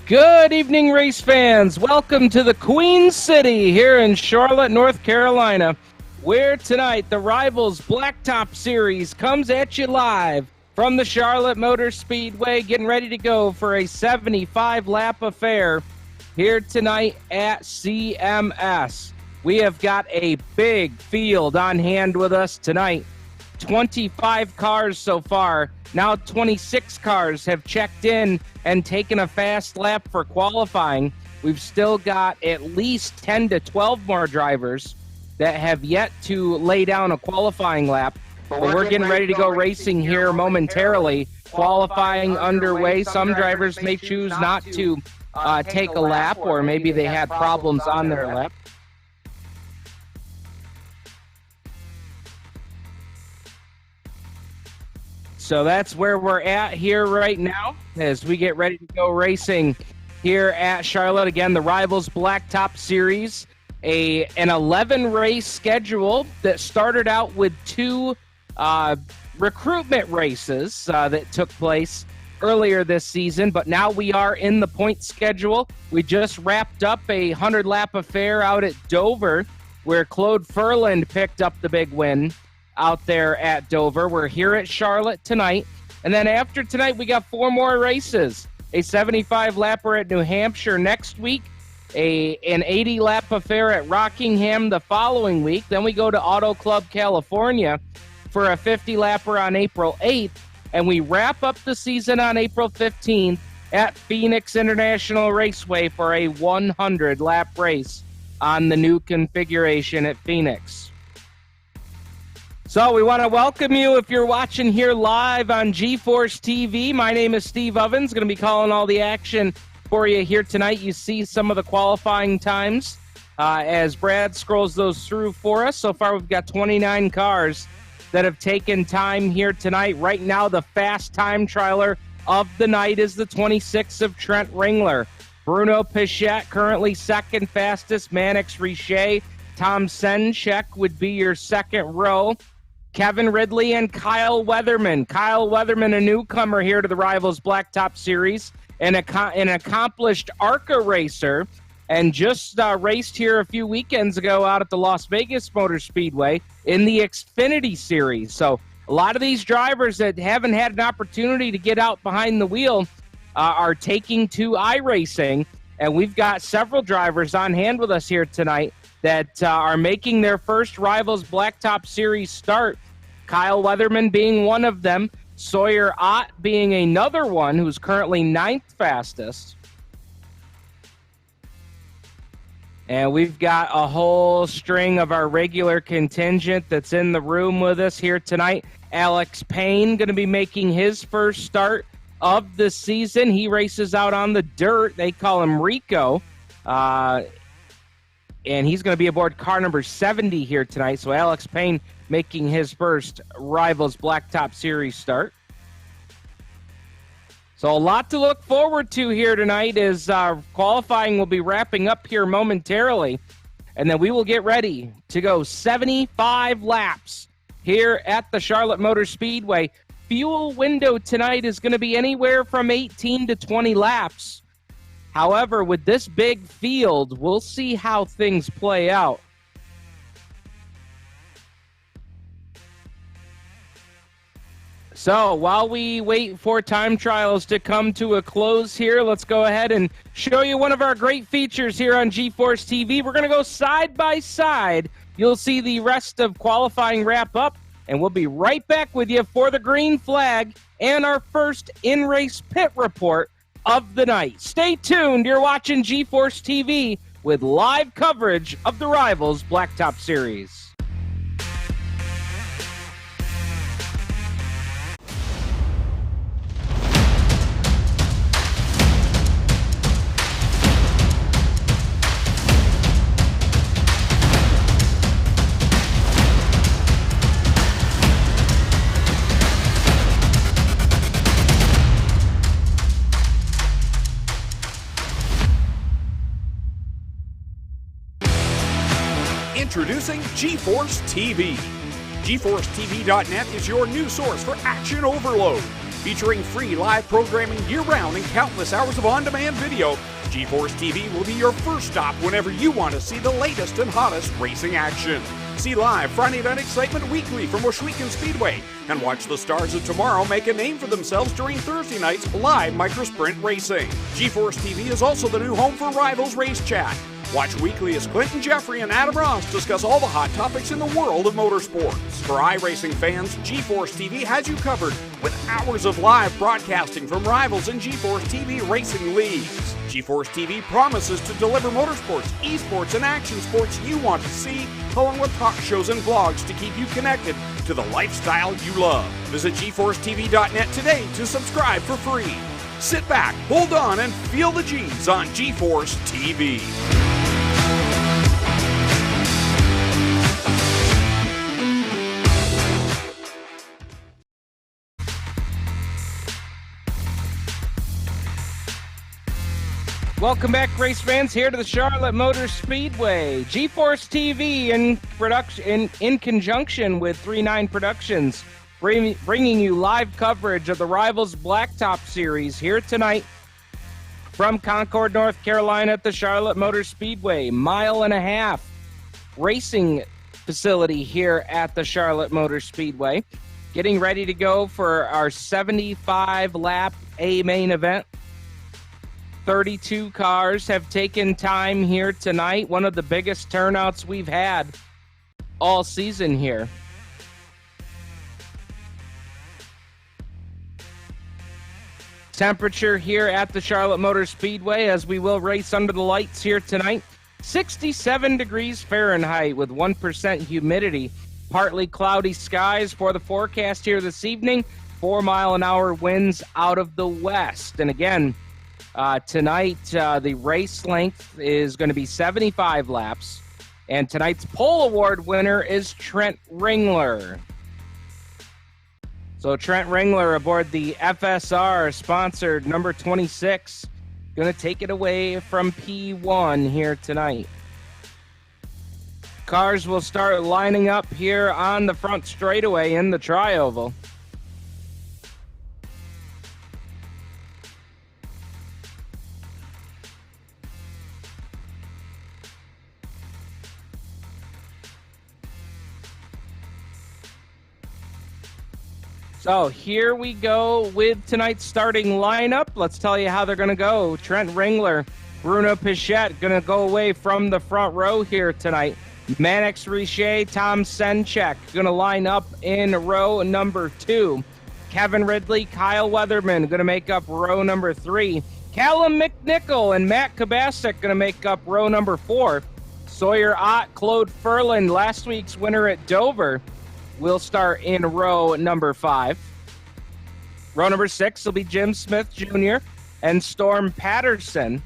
Good evening, race fans. Welcome to the Queen City here in Charlotte, North Carolina, where tonight the Rivalz Blacktop Series comes at you live from the Charlotte Motor Speedway, getting ready to go for a 75-lap affair here tonight at CMS. We have got a big field on hand with us tonight. 25 cars so far. Now 26 cars have checked in and taken a fast lap for qualifying. We've still got at least 10 to 12 more drivers that have yet to lay down a qualifying lap. But we're getting ready to go racing here momentarily. Qualifying underway. Some drivers may choose not to take a lap, or maybe they had problems on their lap. So that's where we're at here right now as we get ready to go racing here at Charlotte. Again, the Rivalz Blacktop Series, an 11-race schedule that started out with two recruitment races that took place earlier this season, but now we are in the point schedule. We just wrapped up a 100-lap affair out at Dover where Claude Furland picked up the big win out there at Dover. We're here at Charlotte tonight. And then after tonight, we got 4 more races. A 75-lapper at New Hampshire next week, an 80-lap affair at Rockingham the following week. Then we go to Auto Club California for a 50-lapper on April 8th. And we wrap up the season on April 15th at Phoenix International Raceway for a 100-lap race on the new configuration at Phoenix. So we want to welcome you if you're watching here live on GeForce TV. My name is Steve Ovens, going to be calling all the action for you here tonight. You see some of the qualifying times as Brad scrolls those through for us. So far, we've got 29 cars that have taken time here tonight. Right now, the fast time trialer of the night is the 26 of Trent Ringler. Bruno Pichette, currently second fastest. Mannix Richet, Tom Senchek would be your second row. Kevin Ridley and Kyle Weatherman. Kyle Weatherman, a newcomer here to the Rivalz Blacktop Series, and an accomplished ARCA racer, and just raced here a few weekends ago out at the Las Vegas Motor Speedway in the Xfinity Series. So a lot of these drivers that haven't had an opportunity to get out behind the wheel are taking to iRacing, and we've got several drivers on hand with us here tonight that are making their first Rivalz Blacktop Series start. Kyle Weatherman being one of them, Sawyer Ott being another one who's currently 9th fastest. And we've got a whole string of our regular contingent that's in the room with us here tonight. Alex Payne going to be making his first start of the season. He races out on the dirt. They call him Rico. And he's going to be aboard car number 70 here tonight. So Alex Payne making his first Rivalz Blacktop Series start. So a lot to look forward to here tonight as qualifying will be wrapping up here momentarily. And then we will get ready to go 75 laps here at the Charlotte Motor Speedway. Fuel window tonight is going to be anywhere from 18 to 20 laps. However, with this big field, we'll see how things play out. So while we wait for time trials to come to a close here, let's go ahead and show you one of our great features here on GeForce TV. We're going to go side by side. You'll see the rest of qualifying wrap up, and we'll be right back with you for the green flag and our first in-race pit report of the night. Stay tuned. You're watching GeForce TV with live coverage of the Rivalz Blacktop Series. Introducing GeForce TV. GeForceTV.net is your new source for action overload. Featuring free live programming year-round and countless hours of on-demand video, GeForce TV will be your first stop whenever you want to see the latest and hottest racing action. See live Friday Night Excitement weekly from Washougal Speedway, and watch the stars of tomorrow make a name for themselves during Thursday night's live microsprint racing. GeForce TV is also the new home for Rivalz Race Chat. Watch weekly as Clinton Jeffrey and Adam Ross discuss all the hot topics in the world of motorsports. For iRacing fans, GeForce TV has you covered with hours of live broadcasting from Rivalz and GeForce TV racing leagues. GeForce TV promises to deliver motorsports, esports, and action sports you want to see, along with talk shows and vlogs to keep you connected to the lifestyle you love. Visit GeForceTV.net today to subscribe for free. Sit back, hold on, and feel the G's on GeForce TV. Welcome back, race fans, here to the Charlotte Motor Speedway. GeForce TV in conjunction with 39 Productions, bringing you live coverage of the Rivalz Blacktop Series here tonight from Concord, North Carolina at the Charlotte Motor Speedway. Mile-and-a-half racing facility here at the Charlotte Motor Speedway. Getting ready to go for our 75-lap A main event. 32 cars have taken time here tonight. One of the biggest turnouts we've had all season here. Temperature here at the Charlotte Motor Speedway, as we will race under the lights here tonight, 67 degrees Fahrenheit with 1% humidity. Partly cloudy skies for the forecast here this evening. 4-mile-an-hour winds out of the west. And again, tonight, the race length is going to be 75 laps, and tonight's pole award winner is Trent Ringler. So Trent Ringler aboard the FSR-sponsored number 26, going to take it away from P1 here tonight. Cars will start lining up here on the front straightaway in the tri-oval. So here we go with tonight's starting lineup. Let's tell you how they're going to go. Trent Ringler, Bruno Pichette going to go away from the front row here tonight. Mannix Richer, Tom Senchek going to line up in row number 2. Kevin Ridley, Kyle Weatherman going to make up row number 3. Callum McNichol and Matt Kabasik going to make up row number 4. Sawyer Ott, Claude Furlan, last week's winner at Dover, will start in row number 5. Row number 6 will be Jim Smith Jr. and Storm Patterson.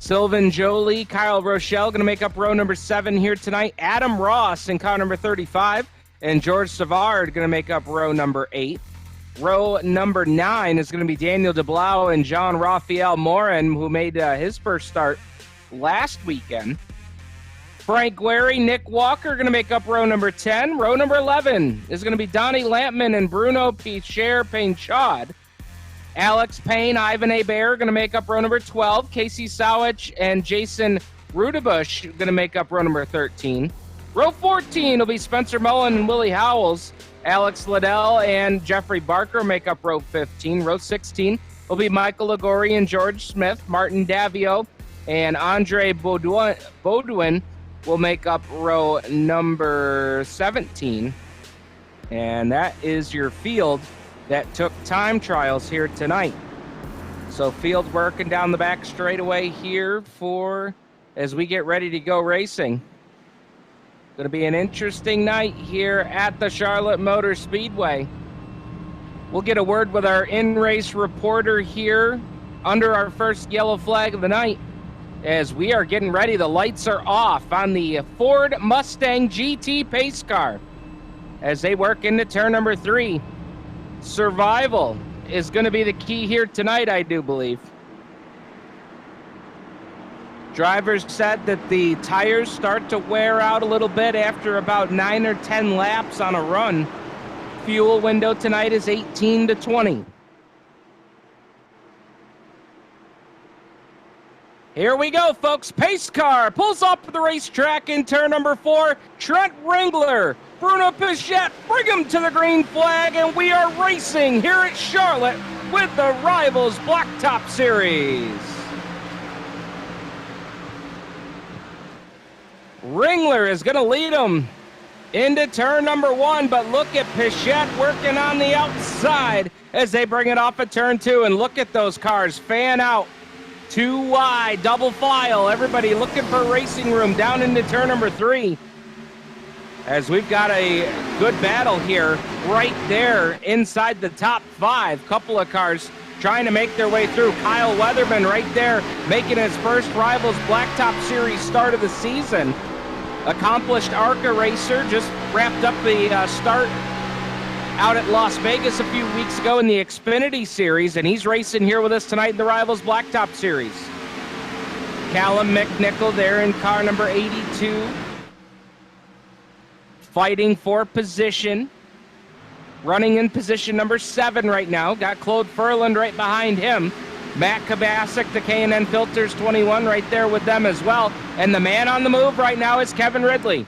Sylvain Joly, Kyle Rochelle going to make up row number 7 here tonight. Adam Ross in car number 35 and George Savard going to make up row number 8. Row number 9 is going to be Daniel DeBlau and Jean Raphael Morin, who made his first start last weekend. Frank Guerry, Nick Walker going to make up row number 10. Row number 11 is going to be Donnie Lampman and Bruno Pichère-Painchaud. Alex Payne, Ivan Hebert going to make up row number 12. Casey Sowich and Jason Rudebush going to make up row number 13. Row 14 will be Spencer Mullen and Willie Howells. Alex Liddell and Jeffrey Barker make up row 15. Row 16 will be Michael Ligori and George Smith. Martin Davio and Andre Baudouin will make up row number 17. And that is your field that took time trials here tonight. So field working down the back straightaway here as we get ready to go racing. Going to be an interesting night here at the Charlotte Motor Speedway. We'll get a word with our in-race reporter here under our first yellow flag of the night. as we are getting ready. The lights are off on the Ford Mustang GT pace car as they work into turn number 3. Survival is going to be the key here tonight, I do believe. Drivers said that the tires start to wear out a little bit after about 9 or 10 laps on a run. Fuel window tonight is 18 to 20. Here we go, folks. Pace car pulls off the racetrack in turn number 4. Trent Ringler, Bruno Pichette, bring him to the green flag, and we are racing here at Charlotte with the Rivalz Blacktop Series. Ringler is going to lead him into turn number 1, but look at Pichette working on the outside as they bring it off at turn 2, and look at those cars fan out. 2 wide, double file, everybody looking for racing room down into turn number 3. As we've got a good battle here right there inside the top 5. Couple of cars trying to make their way through. Kyle Weatherman right there making his first Rivalz Blacktop Series start of the season. Accomplished ARCA racer, just wrapped up the start out at Las Vegas a few weeks ago in the Xfinity Series, and he's racing here with us tonight in the Rivalz Blacktop Series. Callum McNichol there in car number 82. Fighting for position. Running in position number 7 right now. Got Claude Furland right behind him. Matt Kabasic, the K&N Filters 21, right there with them as well. And the man on the move right now is Kevin Ridley.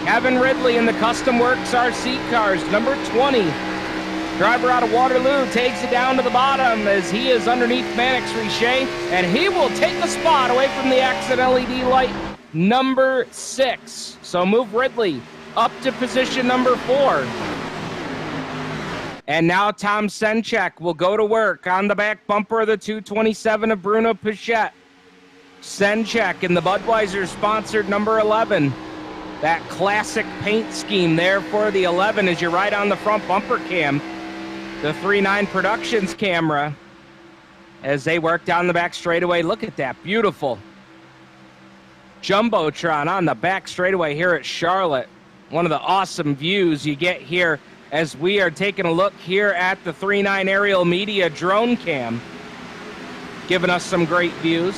Kevin Ridley in the Custom Works RC cars, number 20. Driver out of Waterloo takes it down to the bottom as he is underneath Mannix Richet, and he will take the spot away from the Accent LED light, number 6. So move Ridley up to position number 4. And now Tom Senchek will go to work on the back bumper of the 227 of Bruno Pichette. Senchek in the Budweiser-sponsored number 11. That classic paint scheme there for the 11 as you ride on the front bumper cam. The 3.9 Productions camera as they work down the back straightaway. Look at that beautiful Jumbotron on the back straightaway here at Charlotte. One of the awesome views you get here as we are taking a look here at the 3.9 Aerial Media drone cam, giving us some great views.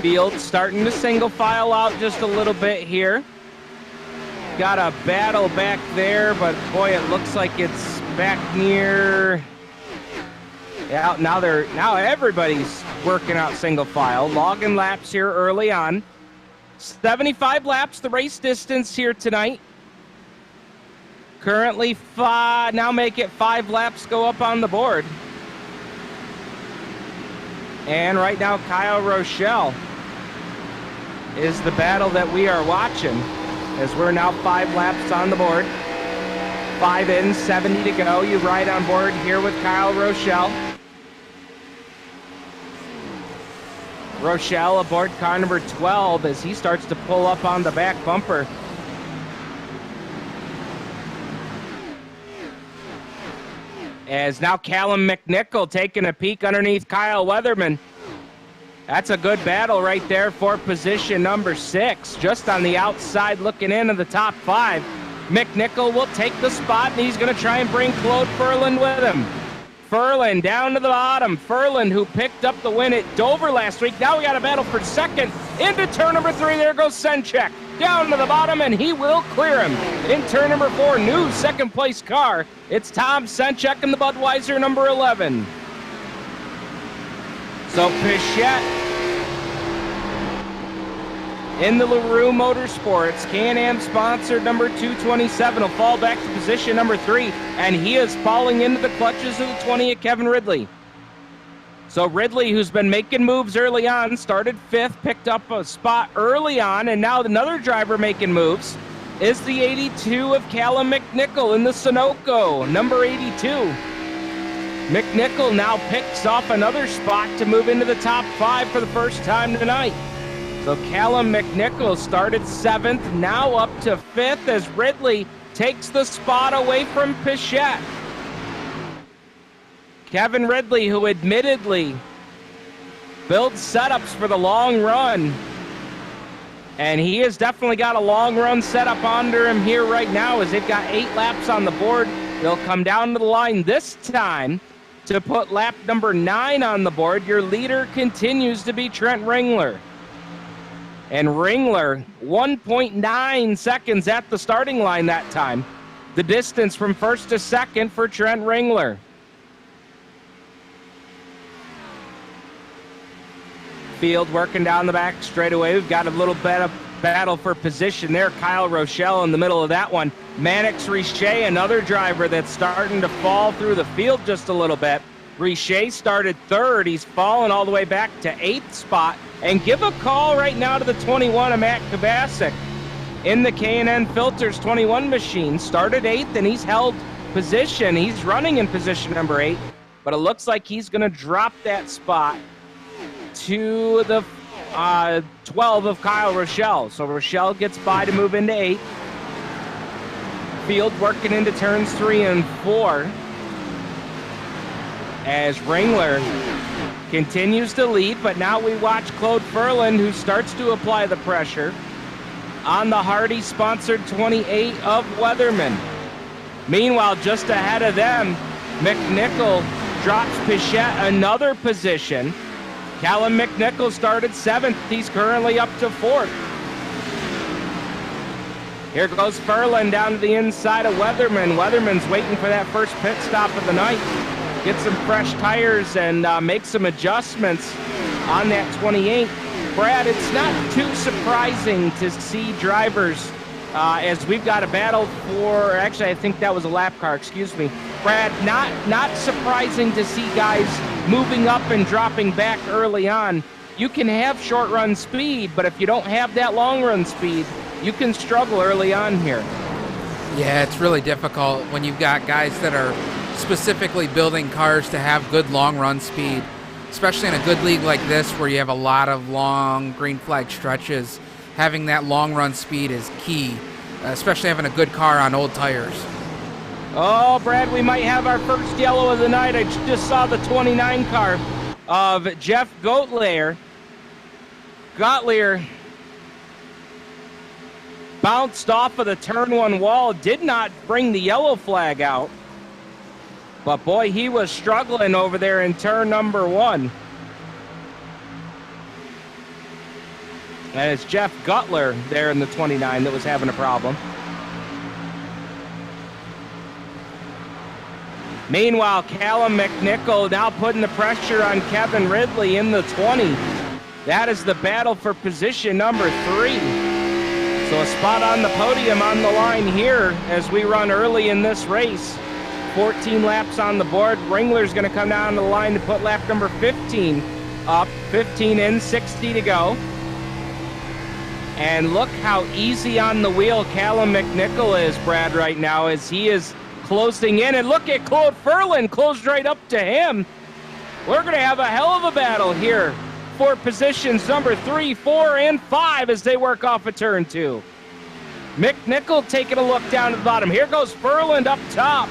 Field starting to single file out just a little bit here. Got a battle back there, but boy, it looks like it's back near. Yeah, now everybody's working out single file. Logging laps here early on. 75 laps, the race distance here tonight. Currently 5, now make it 5 laps go up on the board. And right now, Kyle Rochelle is the battle that we are watching as we're now 5 laps on the board. 5 in, 70 to go. You ride on board here with Kyle Rochelle. Rochelle aboard car number 12 as he starts to pull up on the back bumper. As now Callum McNichol taking a peek underneath Kyle Weatherman. That's a good battle right there for position number 6. Just on the outside looking into the top 5. McNichol will take the spot, and he's going to try and bring Claude Furland with him. Furland down to the bottom. Furland, who picked up the win at Dover last week. Now we got a battle for second. Into turn number 3. There goes Senchek. Down to the bottom, and he will clear him. In turn number 4, new second-place car. It's Tom Senchek in the Budweiser number 11. So Pichette in the LaRue Motorsports Can-Am sponsored number 227 will fall back to position number 3, and he is falling into the clutches of the 20 of Kevin Ridley. So Ridley, who's been making moves early on, started 5th, picked up a spot early on, and now another driver making moves is the 82 of Callum McNichol in the Sunoco, number 82. McNichol now picks off another spot to move into the top 5 for the first time tonight. So Callum McNichol started 7th, now up to 5th as Ridley takes the spot away from Pichette. Kevin Ridley, who admittedly builds setups for the long run. And he has definitely got a long run setup under him here right now as they've got 8 laps on the board. They'll come down to the line this time to put lap number 9 on the board. Your leader continues to be Trent Ringler. And Ringler, 1.9 seconds at the starting line that time. The distance from first to second for Trent Ringler. Field working down the back straightaway. We've got a little bit of battle for position there. Kyle Rochelle in the middle of that one. Mannix Richet, another driver that's starting to fall through the field just a little bit. Richet started third. He's fallen all the way back to 8th spot. And give a call right now to the 21 of Matt Kovacic in the K&N Filters 21 machine. Started 8th, and he's held position. He's running in position number 8, but it looks like he's going to drop that spot to the 12 of Kyle Rochelle. So Rochelle gets by to move into 8th. Field working into turns 3 and 4 as Ringler continues to lead, but now we watch Claude Ferland, who starts to apply the pressure on the Hardy-sponsored 28 of Weatherman. Meanwhile, just ahead of them, McNichol drops Pichette another position. Callum McNichol started 7th. He's currently up to 4th. Here goes Ferland down to the inside of Weatherman. Weatherman's waiting for that first pit stop of the night. Get some fresh tires and make some adjustments on that 28. Brad, it's not too surprising to see drivers as we've got a battle for, actually I think that was a lap car, excuse me. Brad, not surprising to see guys moving up and dropping back early on. You can have short run speed, but if you don't have that long run speed, you can struggle early on here. Yeah, it's really difficult when you've got guys that are specifically building cars to have good long run speed, especially in a good league like this where you have a lot of long green flag stretches. Having that long run speed is key, especially having a good car on old tires. Oh, Brad, we might have our first yellow of the night. I just saw the 29 car of Jeff Gottlieb. Gottlieb bounced off of the turn 1 wall, did not bring the yellow flag out. But boy, he was struggling over there in turn number 1. And it's Jeff Gutler there in the 29 that was having a problem. Meanwhile, Callum McNichol now putting the pressure on Kevin Ridley in the 20. That is the battle for position number 3. So a spot on the podium on the line here as we run early in this race. 14 laps on the board. Ringler's going to come down the line to put lap number 15 up. 15 in, 60 to go. And look how easy on the wheel Callum McNichol is, Brad, right now as he is closing in. And look at Claude Ferland, closed right up to him. We're going to have a hell of a battle here for positions number 3, 4, and 5 as they work off of turn 2. McNichol taking a look down at the bottom. Here goes Ferland up top.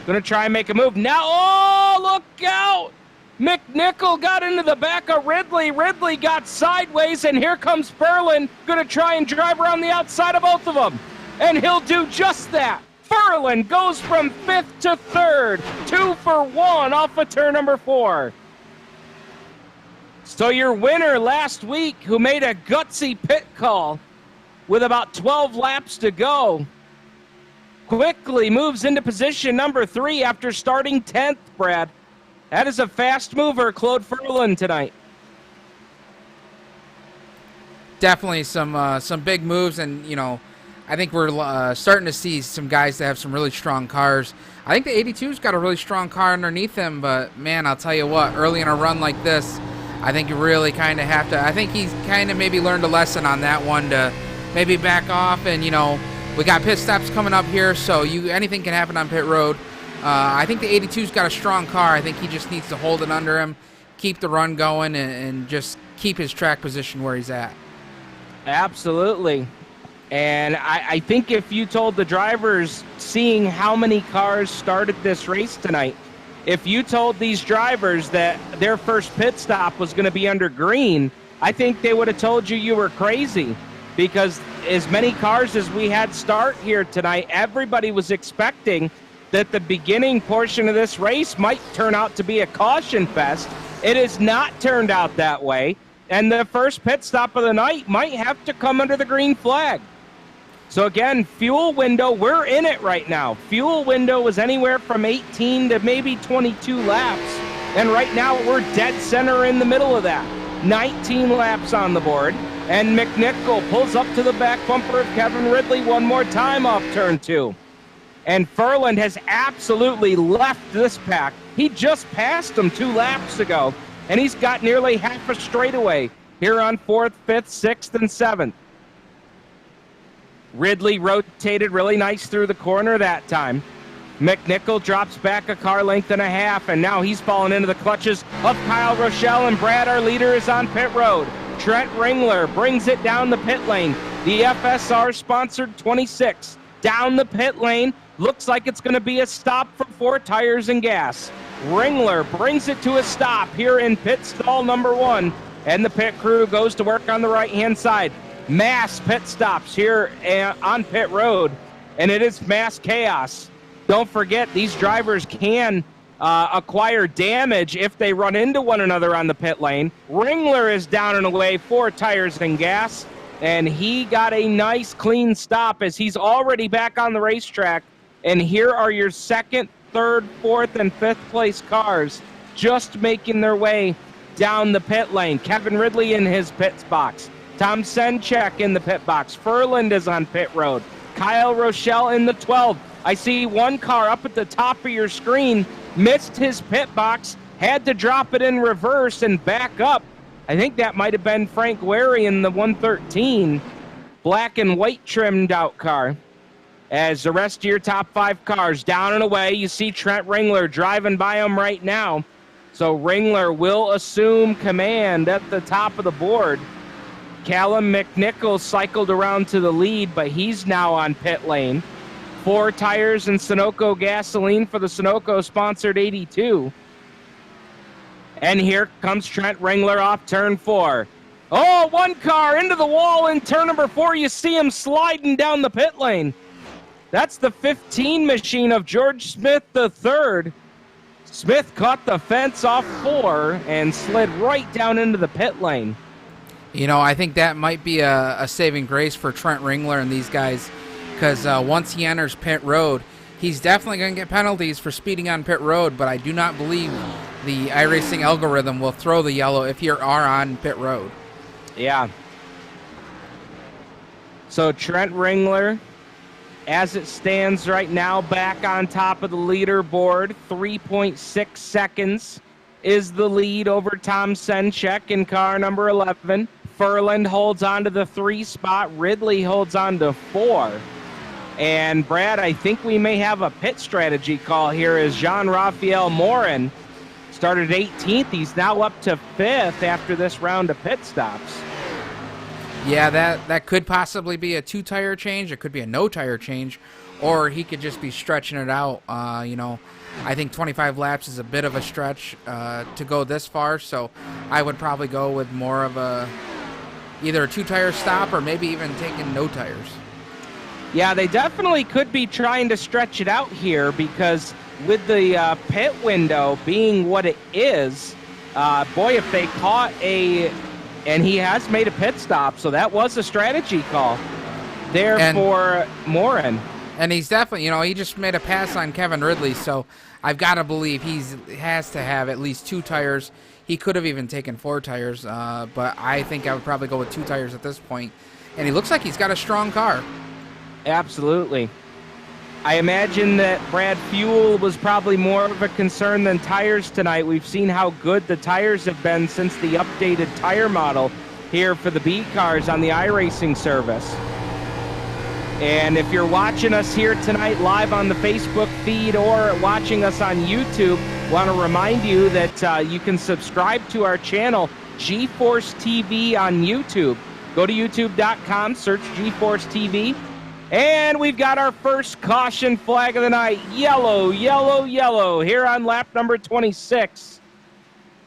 Going to try and make a move. Now, oh, look out! McNichol got into the back of Ridley. Ridley got sideways, and here comes Ferland. Going to try and drive around the outside of both of them. And he'll do just that. Ferland goes from 5th to 3rd. 2 for 1 off of turn number 4. So your winner last week, who made a gutsy pit call with about 12 laps to go, quickly moves into position number 3 after starting 10th, Brad. That is a fast mover, Claude Ferland, tonight. Definitely some big moves, and, you know, I think we're starting to see some guys that have some really strong cars. I think the 82's got a really strong car underneath him, but, man, I'll tell you what, early in a run like this, I think you really kind of have to, I think he's kind of maybe learned a lesson on that one to maybe back off, and, you know, we got pit stops coming up here, so anything can happen on pit road. I think the 82's got a strong car. I think he just needs to hold it under him, keep the run going, and just keep his track position where he's at. Absolutely. And I think if you told the drivers, seeing how many cars started this race tonight, if you told these drivers that their first pit stop was going to be under green, I think they would have told you were crazy, because as many cars as we had start here tonight, everybody was expecting that the beginning portion of this race might turn out to be a caution fest. It has not turned out that way, and the first pit stop of the night might have to come under the green flag. So again, fuel window, we're in it right now. Fuel window was anywhere from 18 to maybe 22 laps. And right now we're dead center in the middle of that. 19 laps on the board. And McNichol pulls up to the back bumper of Kevin Ridley one more time off turn 2. And Furland has absolutely left this pack. He just passed him 2 laps ago. And he's got nearly half a straightaway here on 4th, 5th, 6th, and 7th. Ridley rotated really nice through the corner that time. McNichol drops back a car length and a half, and now he's fallen into the clutches of Kyle Rochelle, and Brad, our leader, is on pit road. Trent Ringler brings it down the pit lane. The FSR-sponsored 26 down the pit lane. Looks like it's going to be a stop for 4 tires and gas. Ringler brings it to a stop here in pit stall number 1, and the pit crew goes to work on the right-hand side. Mass pit stops here on pit road, and it is mass chaos. Don't forget, these drivers can acquire damage if they run into one another on the pit lane. Ringler is down and away, 4 tires and gas, and he got a nice clean stop as he's already back on the racetrack. And here are your 2nd, 3rd, 4th, and 5th place cars just making their way down the pit lane. Kevin Ridley in his pit box. Tom Senchek in the pit box. Furland is on pit road. Kyle Rochelle in the 12. I see one car up at the top of your screen missed his pit box, had to drop it in reverse and back up. I think that might have been Frank Wary in the 113. Black and white trimmed out car. As the rest of your top 5 cars down and away, you see Trent Ringler driving by him right now. So Ringler will assume command at the top of the board. Callum McNichol cycled around to the lead, but he's now on pit lane. 4 tires and Sunoco gasoline for the Sunoco-sponsored 82. And here comes Trent Ringler off turn 4. Oh, one car into the wall in turn number 4. You see him sliding down the pit lane. That's the 15 machine of George Smith III. Smith caught the fence off 4 and slid right down into the pit lane. You know, I think that might be a saving grace for Trent Ringler and these guys, because once he enters pit road, he's definitely going to get penalties for speeding on pit road, but I do not believe the iRacing algorithm will throw the yellow if you are on pit road. Yeah. So Trent Ringler, as it stands right now, back on top of the leaderboard, 3.6 seconds is the lead over Tom Senchek in car number 11. Furland holds on to the 3 spot. Ridley holds on to 4. And Brad, I think we may have a pit strategy call here as Jean-Raphael Morin started 18th. He's now up to 5th after this round of pit stops. Yeah, that could possibly be a 2-tire change. It could be a no-tire change, or he could just be stretching it out. You know, I think 25 laps is a bit of a stretch to go this far, so I would probably go with more of either a 2-tire stop or maybe even taking no tires. Yeah, they definitely could be trying to stretch it out here, because with the pit window being what it is, boy, if they caught and he has made a pit stop, so that was a strategy call there for Morin. And he's definitely, you know, he just made a pass on Kevin Ridley, so I've got to believe he has to have at least 2 tires. He could have even taken 4 tires, but I think I would probably go with 2 tires at this point. And he looks like he's got a strong car. Absolutely. I imagine that Brad, fuel was probably more of a concern than tires tonight. We've seen how good the tires have been since the updated tire model here for the B cars on the iRacing service. And if you're watching us here tonight live on the Facebook feed or watching us on YouTube, want to remind you that you can subscribe to our channel, GeForce TV on YouTube. Go to youtube.com, search GeForce TV. And we've got our first caution flag of the night. Yellow, yellow, yellow here on lap number 26.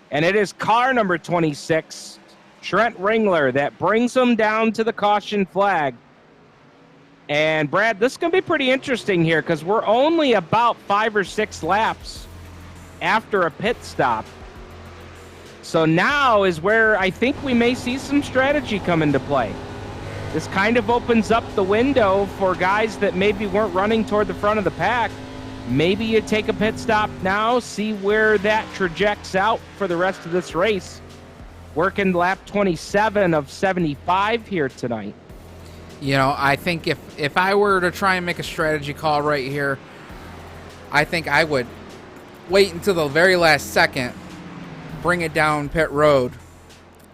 And it is car number 26, Trent Ringler, that brings him down to the caution flag. And Brad, this is going to be pretty interesting here because we're only about 5 or 6 laps after a pit stop. So now is where I think we may see some strategy come into play. This kind of opens up the window for guys that maybe weren't running toward the front of the pack. Maybe you take a pit stop now, see where that trajects out for the rest of this race. Working lap 27 of 75 here tonight. You know, I think if I were to try and make a strategy call right here, I think I would wait until the very last second, bring it down pit road,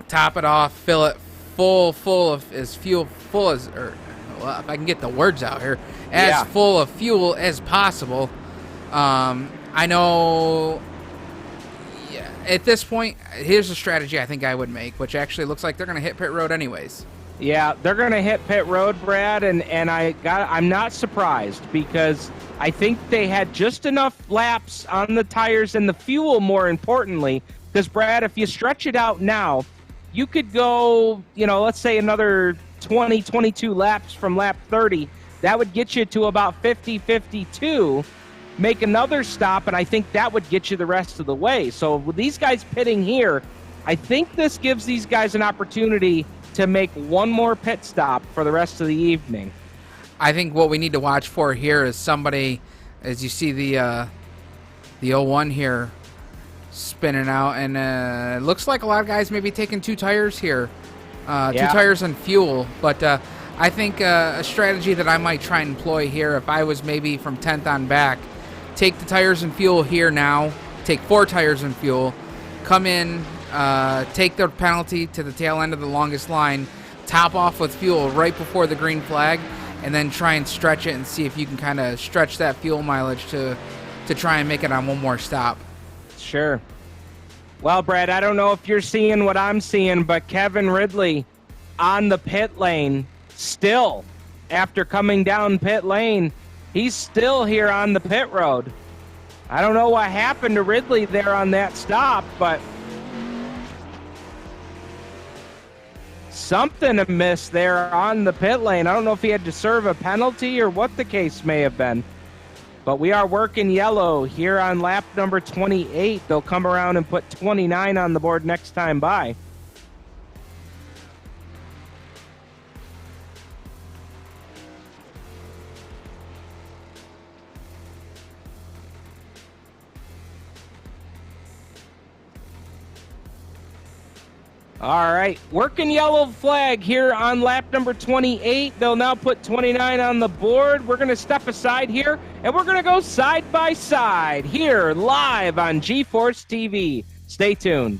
top it off, fill it full of as fuel, full as, or well, if I can get the words out here, as full of fuel as possible. I know at this point, here's a strategy I think I would make, which actually looks like they're going to hit pit road anyways. Yeah, they're going to hit pit road, Brad, and I'm not surprised because I think they had just enough laps on the tires and the fuel, more importantly, because, Brad, if you stretch it out now, you could go, let's say another 20, 22 laps from lap 30. That would get you to about 50, 52. Make another stop, and I think that would get you the rest of the way. So with these guys pitting here, I think this gives these guys an opportunity to make one more pit stop for the rest of the evening. I think what we need to watch for here is somebody, as you see the 01 here spinning out, and it looks like a lot of guys may be taking 2 tires here, 2 tires and fuel. But I think a strategy that I might try and employ here, if I was maybe from 10th on back, take the tires and fuel here now, take 4 tires and fuel, come in, take the penalty to the tail end of the longest line, top off with fuel right before the green flag, and then try and stretch it and see if you can kind of stretch that fuel mileage to try and make it on one more stop. Sure. Well, Brad, I don't know if you're seeing what I'm seeing, but Kevin Ridley on the pit lane still, after coming down pit lane, he's still here on the pit road. I don't know what happened to Ridley there on that stop, but something amiss there on the pit lane. I don't know if he had to serve a penalty or what the case may have been. But we are working yellow here on lap number 28. They'll come around and put 29 on the board next time by. All right, working yellow flag here on lap number 28. They'll now put 29 on the board. We're going to step aside here, and we're going to go side by side here live on G-Force TV. Stay tuned.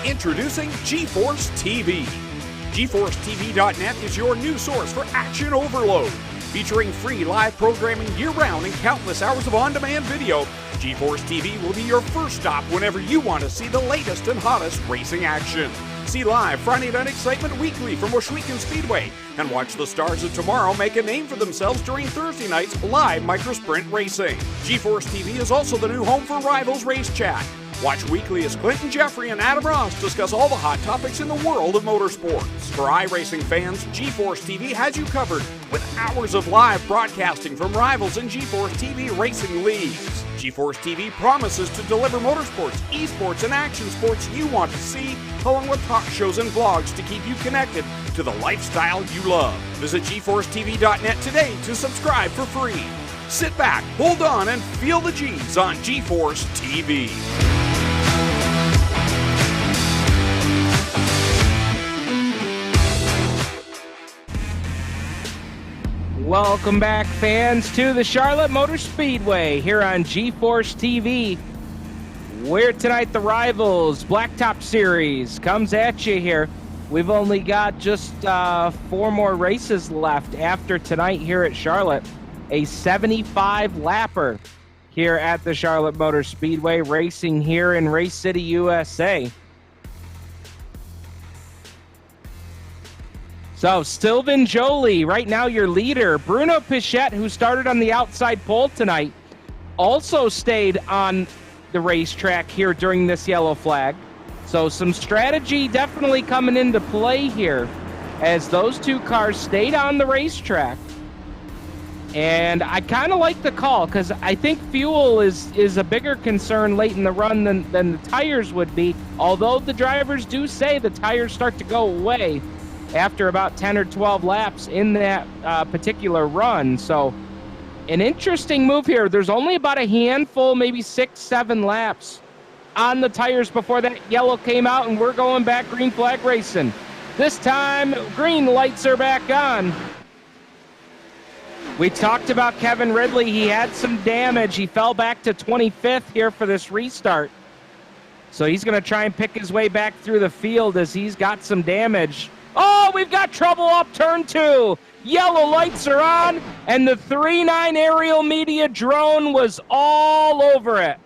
Introducing G-Force TV. GeForceTV.net is your new source for action overload. Featuring free live programming year-round and countless hours of on-demand video, G-Force TV will be your first stop whenever you want to see the latest and hottest racing action. See live Friday Night Excitement weekly from Washougal Speedway, and watch the stars of tomorrow make a name for themselves during Thursday night's live microsprint racing. G-Force TV is also the new home for Rivalz Race Chat. Watch weekly as Clinton Jeffrey and Adam Ross discuss all the hot topics in the world of motorsports. For iRacing fans, G-Force TV has you covered with hours of live broadcasting from Rivalz and G-Force TV racing leagues. G-Force TV promises to deliver motorsports, esports, and action sports you want to see, along with talk shows and vlogs to keep you connected to the lifestyle you love. Visit GeForceTV.net today to subscribe for free. Sit back, hold on, and feel the G's on G-Force TV. Welcome back, fans, to the Charlotte Motor Speedway here on G-Force TV. Where tonight the Rivalz Blacktop Series comes at you here. We've only got just 4 more races left after tonight here at Charlotte. A 75-lapper here at the Charlotte Motor Speedway, racing here in Race City, USA. So, Sylvain Joly, right now your leader. Bruno Pichette, who started on the outside pole tonight, also stayed on the racetrack here during this yellow flag. So, some strategy definitely coming into play here as those 2 cars stayed on the racetrack. And I kind of like the call because I think fuel is a bigger concern late in the run than the tires would be, although the drivers do say the tires start to go away after about 10 or 12 laps in that particular run. So an interesting move here. There's only about a handful, maybe 6-7 laps on the tires before that yellow came out, and we're going back green flag racing. This time, green lights are back on. We talked about Kevin Ridley. He had some damage. He fell back to 25th here for this restart. So he's going to try and pick his way back through the field as he's got some damage. Oh, we've got trouble up turn 2. Yellow lights are on, and the 3-9 aerial media drone was all over it.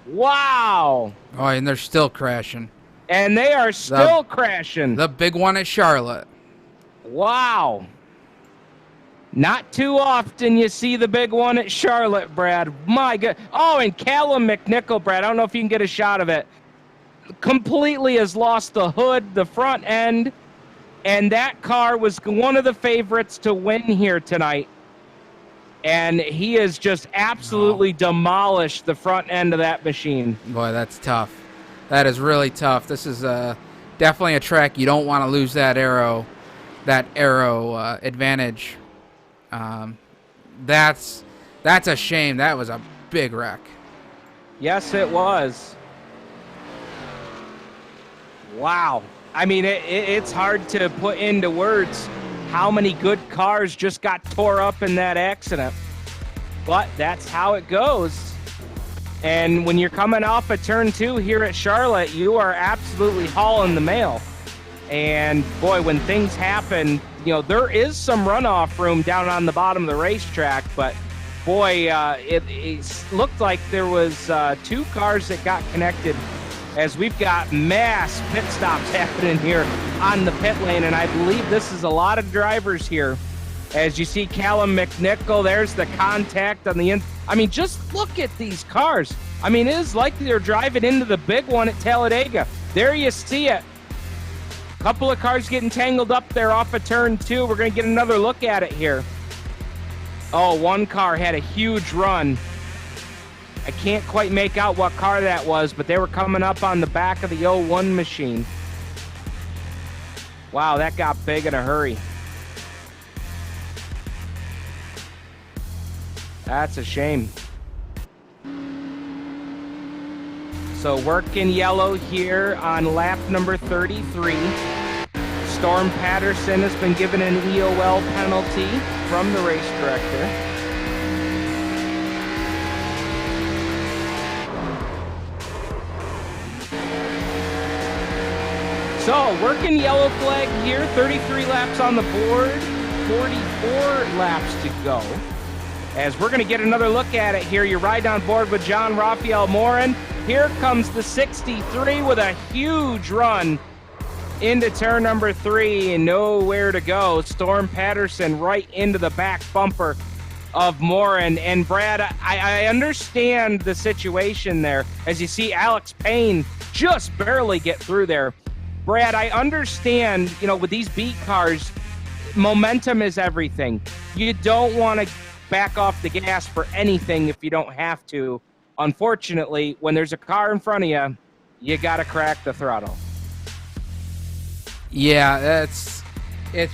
Wow. Oh, and they're still crashing. And they are still crashing. The big one at Charlotte. Wow. Not too often you see the big one at Charlotte, Brad. My God. Oh, and Callum McNichol, Brad. I don't know if you can get a shot of it. Completely has lost the hood, the front end. And that car was one of the favorites to win here tonight. And he has just absolutely demolished the front end of that machine. Boy, that's tough. That is really tough. This is definitely a track you don't want to lose that aero advantage. That's a shame. That was a big wreck. Yes, it was. Wow. I mean, it's hard to put into words how many good cars just got tore up in that accident. But that's how it goes. And when you're coming off a turn 2 here at Charlotte, you are absolutely hauling the mail. And boy, when things happen, you know, there is some runoff room down on the bottom of the racetrack, but boy, it looked like there was 2 cars that got connected, as we've got mass pit stops happening here on the pit lane, and I believe this is a lot of drivers here. As you see Callum McNichol, there's the contact on the end. I mean, just look at these cars. I mean, it is like they're driving into the big one at Talladega. There you see it. A couple of cars getting tangled up there off of turn 2. We're going to get another look at it here. Oh, one car had a huge run. I can't quite make out what car that was, but they were coming up on the back of the 01 machine. Wow, that got big in a hurry. That's a shame. So working yellow here on lap number 33. Storm Patterson has been given an EOL penalty from the race director. So, working yellow flag here, 33 laps on the board, 44 laps to go. As we're going to get another look at it here, you're right on board with John Raphael Morin. Here comes the 63 with a huge run into turn number 3 and nowhere to go. Storm Patterson right into the back bumper of Morin. And Brad, I understand the situation there. As you see Alex Payne just barely get through there. Brad, I understand, you know, with these beat cars, momentum is everything. You don't want to back off the gas for anything if you don't have to. Unfortunately, when there's a car in front of you, you got to crack the throttle. Yeah, it's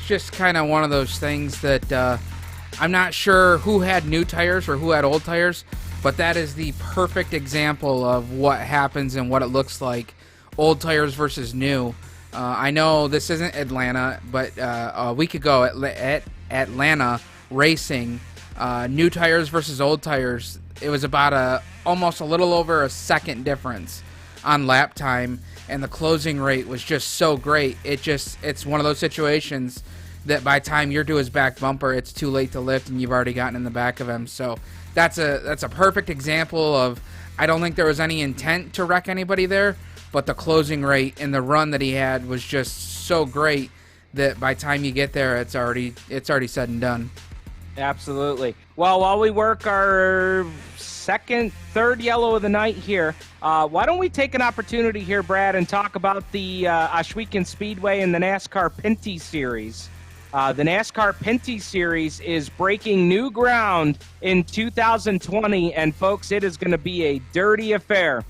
just kind of one of those things that I'm not sure who had new tires or who had old tires, but that is the perfect example of what happens and what it looks like. Old tires versus new. I know this isn't Atlanta, but a week ago at Atlanta, racing, new tires versus old tires, it was about almost a little over a second difference on lap time, and the closing rate was just so great. It's one of those situations that by the time you're to his back bumper, it's too late to lift and you've already gotten in the back of him. So that's a perfect example of, I don't think there was any intent to wreck anybody there, but the closing rate and the run that he had was just so great that by the time you get there, it's already said and done. Absolutely. Well, while we work our third yellow of the night here, why don't we take an opportunity here, Brad, and talk about the Ohsweken Speedway and the NASCAR Pinty Series. The NASCAR Pinty Series is breaking new ground in 2020, and folks, it is going to be a dirty affair.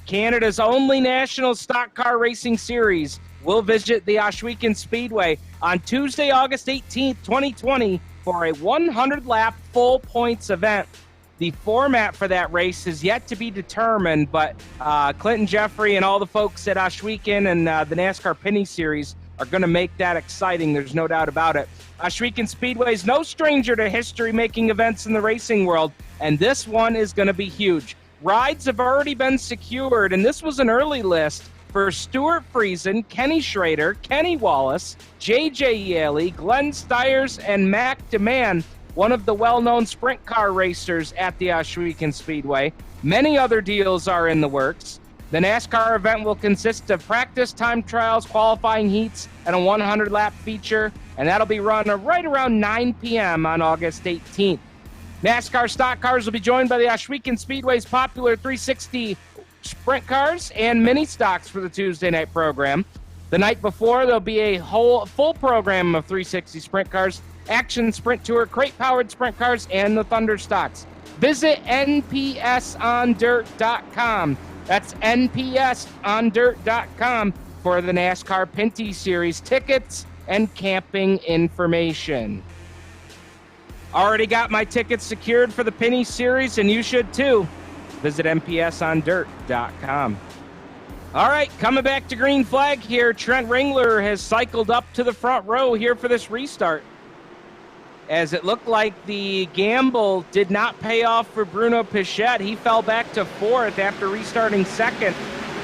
Canada's only national stock car racing series will visit the Ohsweken Speedway on Tuesday, August 18th, 2020, for a 100-lap full points event. The format for that race is yet to be determined, but Clinton Jeffrey and all the folks at Ohsweken and the NASCAR Pinty Series are going to make that exciting. There's no doubt about it. Ohsweken Speedway is no stranger to history-making events in the racing world, and this one is going to be huge. Rides have already been secured, and this was an early list for Stuart Friesen, Kenny Schrader, Kenny Wallace, J.J. Yaley, Glenn Stiers, and Mac DeMann, one of the well-known sprint car racers at the Ohsweken Speedway. Many other deals are in the works. The NASCAR event will consist of practice, time trials, qualifying heats, and a 100-lap feature, and that'll be run right around 9 p.m. on August 18th. NASCAR stock cars will be joined by the Ohsweken Speedway's popular 360 sprint cars and mini stocks for the Tuesday night program. The night before, there'll be a full program of 360 sprint cars, Action Sprint Tour, crate-powered sprint cars, and the Thunder stocks. Visit npsondirt.com. That's npsondirt.com for the NASCAR Pinty Series tickets and camping information. Already got my tickets secured for the Pinty Series, and you should too. Visit npsondirt.com. All right, coming back to green flag here, Trent Ringler has cycled up to the front row here for this restart, as it looked like the gamble did not pay off for Bruno Pichette. He fell back to fourth after restarting second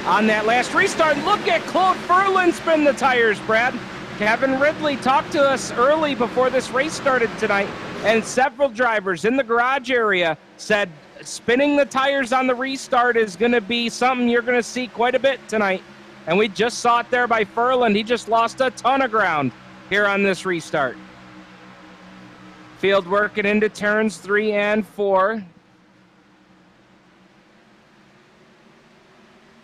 on that last restart. Look at Claude Furlan spin the tires, Brad. Kevin Ridley talked to us early before this race started tonight, and several drivers in the garage area said spinning the tires on the restart is going to be something you're going to see quite a bit tonight. And we just saw it there by Furlan. He just lost a ton of ground here on this restart. Field working into turns 3 and 4.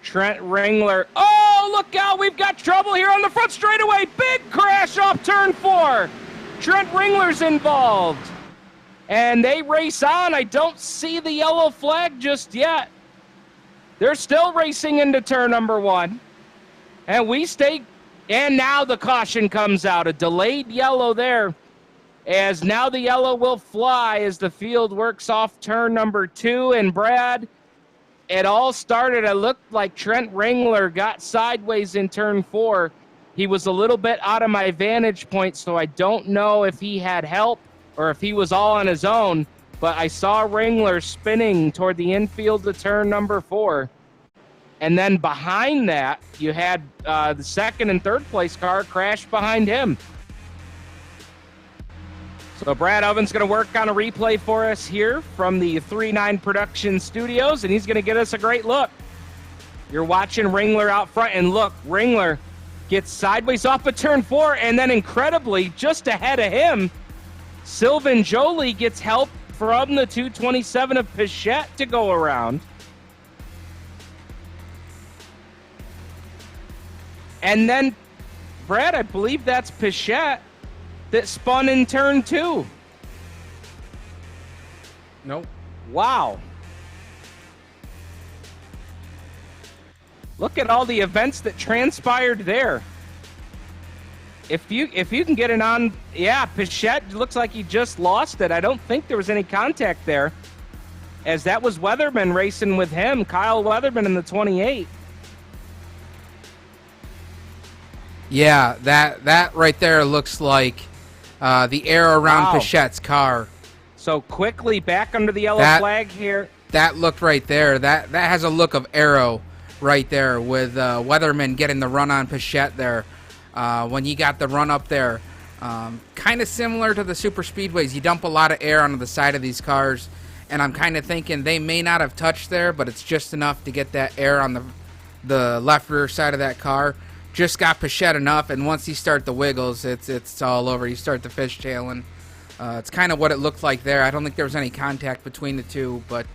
Trent Ringler. Oh, look out. We've got trouble here on the front straightaway. Big crash off turn 4. Trent Ringler's involved. And they race on. I don't see the yellow flag just yet. They're still racing into turn number 1. And we stay. And now the caution comes out. A delayed yellow there, as now the yellow will fly as the field works off turn number 2. And Brad, it all started, it looked like Trent Ringler got sideways in turn 4. He was a little bit out of my vantage point, so I don't know if he had help or if he was all on his own, but I saw Ringler spinning toward the infield to turn number 4. And then behind that, you had the second and third place car crash behind him. So Brad Oven's going to work on a replay for us here from the 3-9 Production Studios, and he's going to get us a great look. You're watching Ringler out front, and look, Ringler gets sideways off of turn 4, and then incredibly, just ahead of him, Sylvain Joly gets help from the 227 of Pichette to go around. And then, Brad, I believe that's Pichette that spun in turn 2. Nope. Wow. Look at all the events that transpired there. If you can get it on, yeah, Pichette looks like he just lost it. I don't think there was any contact there, as that was Weatherman racing with him, Kyle Weatherman in the 28. Yeah, that right there looks like the air around Wow. Pichette's car. So quickly back under the yellow flag here. That looked right there. That has a look of aero right there with Weatherman getting the run on Pichette there. When you got the run up there. Kind of similar to the super speedways. You dump a lot of air onto the side of these cars, and I'm kind of thinking they may not have touched there, but it's just enough to get that air on the left rear side of that car. Just got Pichette enough, and once you start the wiggles, it's all over. You start the fishtailing. It's kind of what it looked like there. I don't think there was any contact between the two, but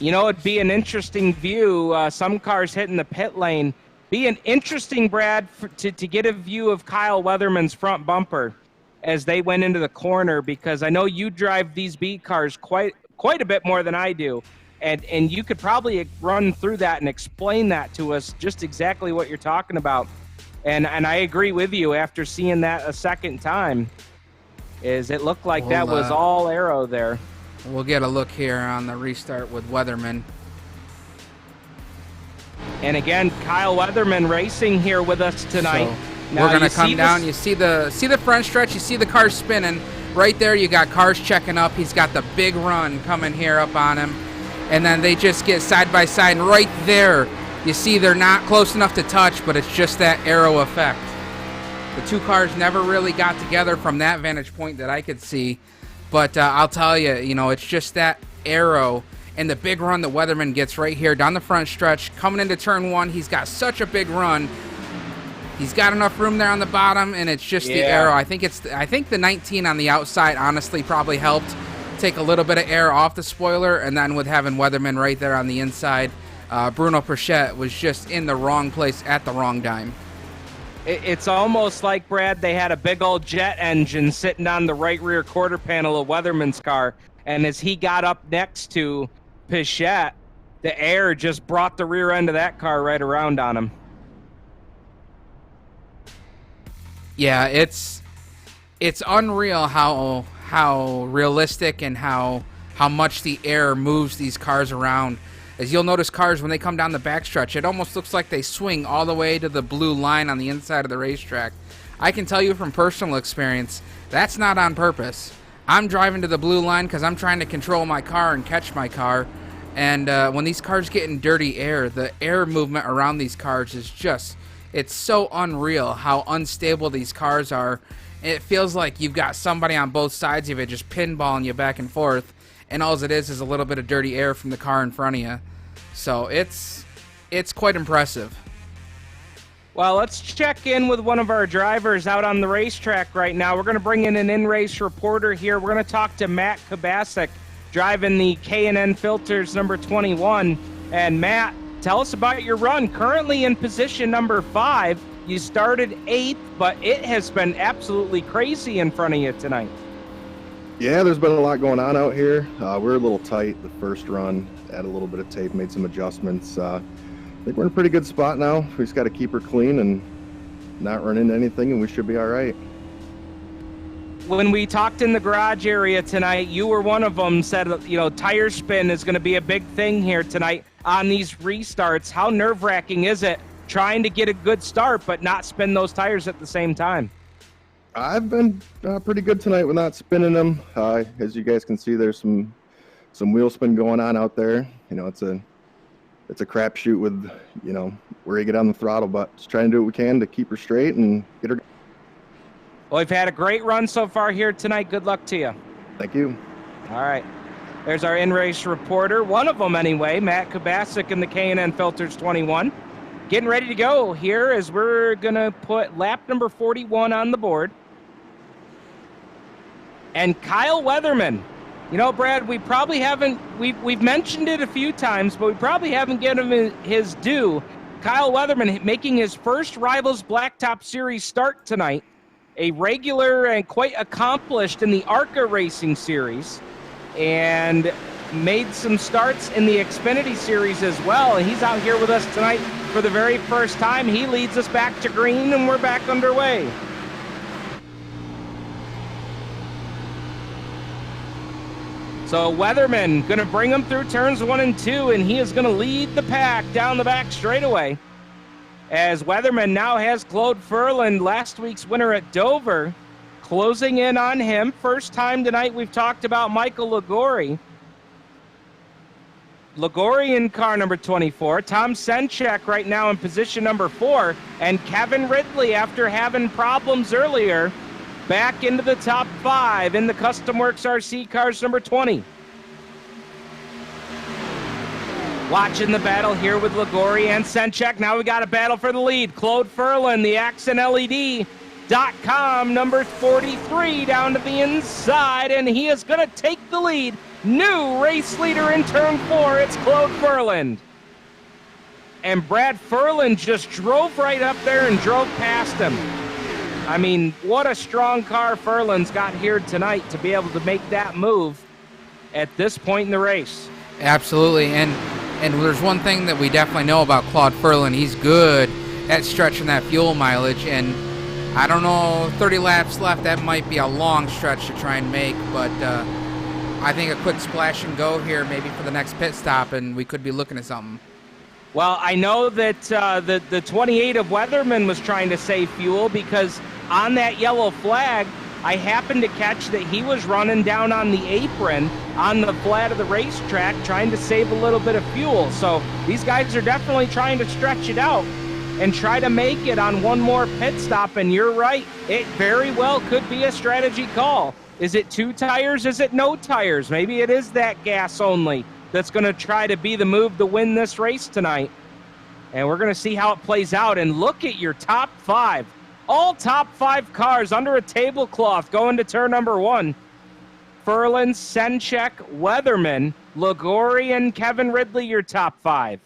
It'd be an interesting view. Some cars hitting the pit lane. Be an interesting, Brad, to get a view of Kyle Weatherman's front bumper as they went into the corner, because I know you drive these beat cars quite a bit more than I do, and you could probably run through that and explain that to us, just exactly what you're talking about. And I agree with you. After seeing that a second time, it looked like that was all aero there. We'll get a look here on the restart with Weatherman. And again, Kyle Weatherman racing here with us tonight. So we're gonna come down. You see the front stretch. You see the cars spinning right there. You got cars checking up. He's got the big run coming here up on him, and then they just get side by side. And right there, you see they're not close enough to touch, but it's just that aero effect. The two cars never really got together from that vantage point that I could see. But I'll tell you, it's just that aero and the big run that Weatherman gets right here down the front stretch. Coming into turn one, he's got such a big run. He's got enough room there on the bottom, and it's just the aero. I think the 19 on the outside honestly probably helped take a little bit of air off the spoiler, and then with having Weatherman right there on the inside, Bruno Pichette was just in the wrong place at the wrong time. It's almost like, Brad, they had a big old jet engine sitting on the right rear quarter panel of Weatherman's car, and as he got up next to Pichette, the air just brought the rear end of that car right around on him. Yeah, it's unreal how realistic and how much the air moves these cars around. As you'll notice, cars, when they come down the backstretch, it almost looks like they swing all the way to the blue line on the inside of the racetrack. I can tell you from personal experience, that's not on purpose. I'm driving to the blue line because I'm trying to control my car and catch my car. And when these cars get in dirty air, the air movement around these cars is just, it's so unreal how unstable these cars are. It feels like you've got somebody on both sides of it just pinballing you back and forth. And all it is a little bit of dirty air from the car in front of you. So it's quite impressive. Well, let's check in with one of our drivers out on the racetrack right now. We're going to bring in an in-race reporter here. We're going to talk to Matt Kubasik, driving the K&N Filters number 21. And Matt, tell us about your run. Currently in position number 5. You started 8th, but it has been absolutely crazy in front of you tonight. Yeah, there's been a lot going on out here. We're a little tight the first run, add a little bit of tape, made some adjustments. I think we're in a pretty good spot now. We just got to keep her clean and not run into anything, and we should be all right. When we talked in the garage area tonight, you were one of them, said, tire spin is going to be a big thing here tonight on these restarts. How nerve-wracking is it trying to get a good start but not spin those tires at the same time? I've been pretty good tonight with not spinning them. As you guys can see, there's some wheel spin going on out there. It's a crapshoot with where you get on the throttle, but just trying to do what we can to keep her straight and get her. Well, we've had a great run so far here tonight. Good luck to you. Thank you. All right. There's our in-race reporter, one of them anyway, Matt Kubasik in the K&N Filters 21. Getting ready to go here as we're going to put lap number 41 on the board. And Kyle Weatherman, Brad, we probably haven't, we've mentioned it a few times, but we probably haven't given him his due. Kyle Weatherman making his first Rivalz Blacktop Series start tonight, a regular and quite accomplished in the ARCA Racing Series, and made some starts in the Xfinity Series as well. And he's out here with us tonight for the very first time. He leads us back to green, and we're back underway. So Weatherman going to bring him through turns 1 and 2, and he is going to lead the pack down the back straightaway. As Weatherman now has Claude Furland, last week's winner at Dover, closing in on him. First time tonight we've talked about Michael Ligori. Ligori in car number 24. Tom Senchek right now in position number 4. And Kevin Ridley, after having problems earlier, back into the top 5 in the Custom Works RC cars number 20. Watching the battle here with Ligori and Senchek. Now we got a battle for the lead. Claude Ferlin, the AccentLED.com, number 43, down to the inside, and he is going to take the lead. New race leader in turn 4, it's Claude Ferlin. And Brad Ferlin just drove right up there and drove past him. I mean, what a strong car Ferlin's got here tonight to be able to make that move at this point in the race. Absolutely, and there's one thing that we definitely know about Claude Ferlin. He's good at stretching that fuel mileage, and I don't know, 30 laps left, that might be a long stretch to try and make, but I think a quick splash and go here maybe for the next pit stop, and we could be looking at something. Well, I know that the 28 of Weatherman was trying to save fuel, because on that yellow flag, I happened to catch that he was running down on the apron on the flat of the racetrack trying to save a little bit of fuel. So these guys are definitely trying to stretch it out and try to make it on one more pit stop. And you're right, it very well could be a strategy call. Is it 2 tires? Is it no tires? Maybe it is that gas only that's going to try to be the move to win this race tonight. And we're going to see how it plays out. And look at your top 5. All top 5 cars under a tablecloth going to turn number 1. Ferlin, Senchek, Weatherman, Ligori, and Kevin Ridley, your top 5.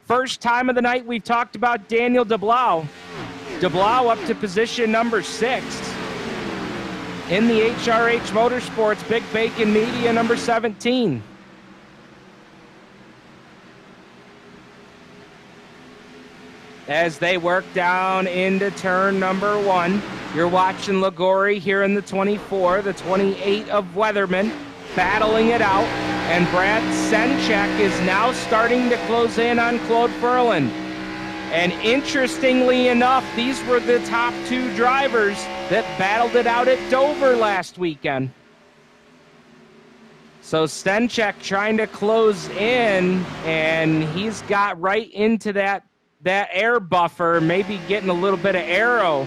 First time of the night we've talked about Daniel DeBlau. DeBlau up to position number 6. In the HRH Motorsports Big Bacon Media number 17. As they work down into turn number 1. You're watching Ligori here in the 24, the 28 of Weatherman, battling it out. And Brad Senchek is now starting to close in on Claude Ferlin. And interestingly enough, these were the top 2 drivers that battled it out at Dover last weekend. So Senchek trying to close in, and he's got right into that air buffer, maybe getting a little bit of aero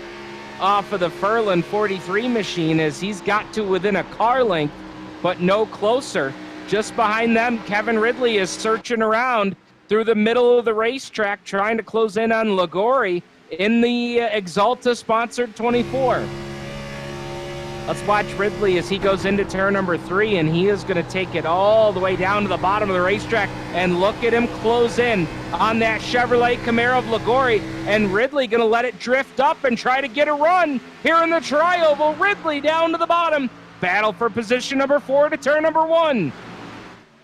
off of the Ferlin 43 machine as he's got to within a car length, but no closer. Just behind them, Kevin Ridley is searching around through the middle of the racetrack, trying to close in on Ligori in the Exalta-sponsored 24. Let's watch Ridley as he goes into turn number 3, and he is going to take it all the way down to the bottom of the racetrack. And look at him close in on that Chevrolet Camaro of Ligori. And Ridley going to let it drift up and try to get a run here in the Tri-Oval. Ridley down to the bottom. Battle for position number 4 to turn number 1.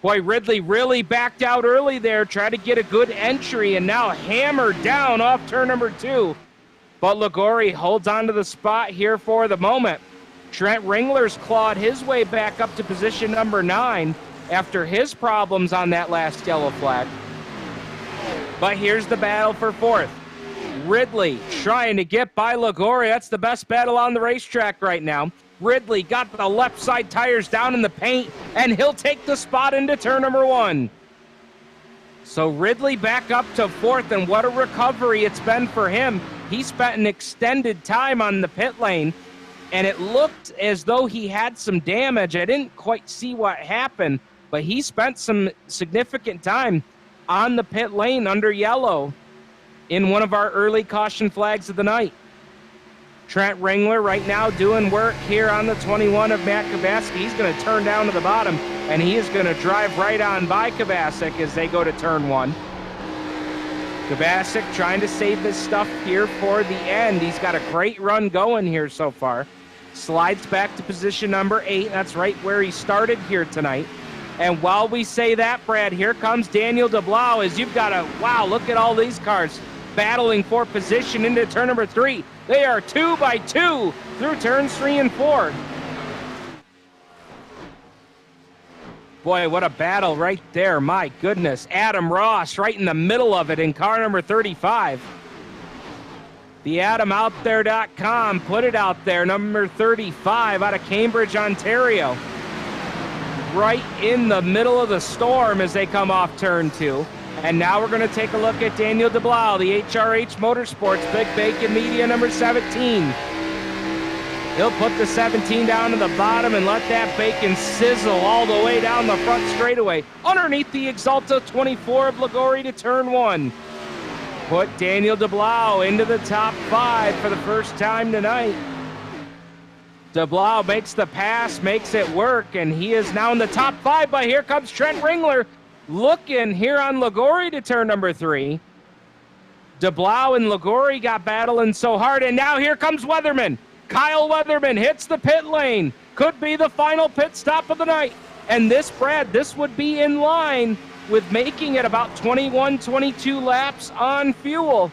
Boy, Ridley really backed out early there, tried to get a good entry, and now hammered down off turn number 2. But Ligori holds on to the spot here for the moment. Trent Ringler's clawed his way back up to position number 9 after his problems on that last yellow flag. But here's the battle for 4th. Ridley trying to get by Ligori. That's the best battle on the racetrack right now. Ridley got the left side tires down in the paint, and he'll take the spot into turn number 1. So Ridley back up to 4th, and what a recovery it's been for him. He spent an extended time on the pit lane, and it looked as though he had some damage. I didn't quite see what happened, but he spent some significant time on the pit lane under yellow in one of our early caution flags of the night. Trent Ringler right now doing work here on the 21 of Matt Kvasak. He's going to turn down to the bottom, and he is going to drive right on by Kvasak as they go to turn 1. Kvasak trying to save his stuff here for the end. He's got a great run going here so far. Slides back to position number 8. That's right where he started here tonight. And while we say that, Brad, here comes Daniel DeBlau as you've got a, wow, look at all these cars battling for position into turn number 3. They are 2 by 2 through turns 3 and 4. Boy, what a battle right there. My goodness. Adam Ross right in the middle of it in car number 35. TheAdamOutThere.com put it out there, number 35 out of Cambridge, Ontario. Right in the middle of the storm as they come off turn 2. And now we're going to take a look at Daniel DeBlau, the HRH Motorsports Big Bacon Media number 17. He'll put the 17 down to the bottom and let that bacon sizzle all the way down the front straightaway underneath the Exalta 24 of Liguori to turn 1. Put Daniel DeBlau into the top 5 for the first time tonight. DeBlau makes the pass, makes it work, and he is now in the top 5, but here comes Trent Ringler looking here on Liguori to turn number 3. DeBlau and Liguori got battling so hard, and now here comes Weatherman. Kyle Weatherman hits the pit lane. Could be the final pit stop of the night. And this, Brad, this would be in line with making it about 21, 22 laps on fuel.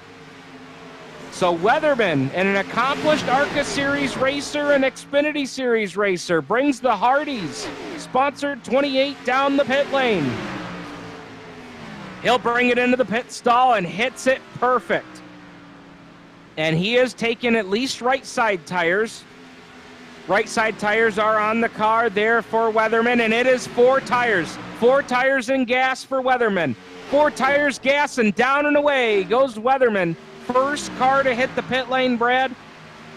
So Weatherman, an accomplished ARCA Series racer and Xfinity Series racer, brings the Hardys, sponsored 28 down the pit lane. He'll bring it into the pit stall and hits it perfect. And he has taken at least right side tires. Right side tires are on the car there for Weatherman, and it is 4 tires. 4 tires and gas for Weatherman. 4 tires, gas, and down and away goes Weatherman. First car to hit the pit lane, Brad.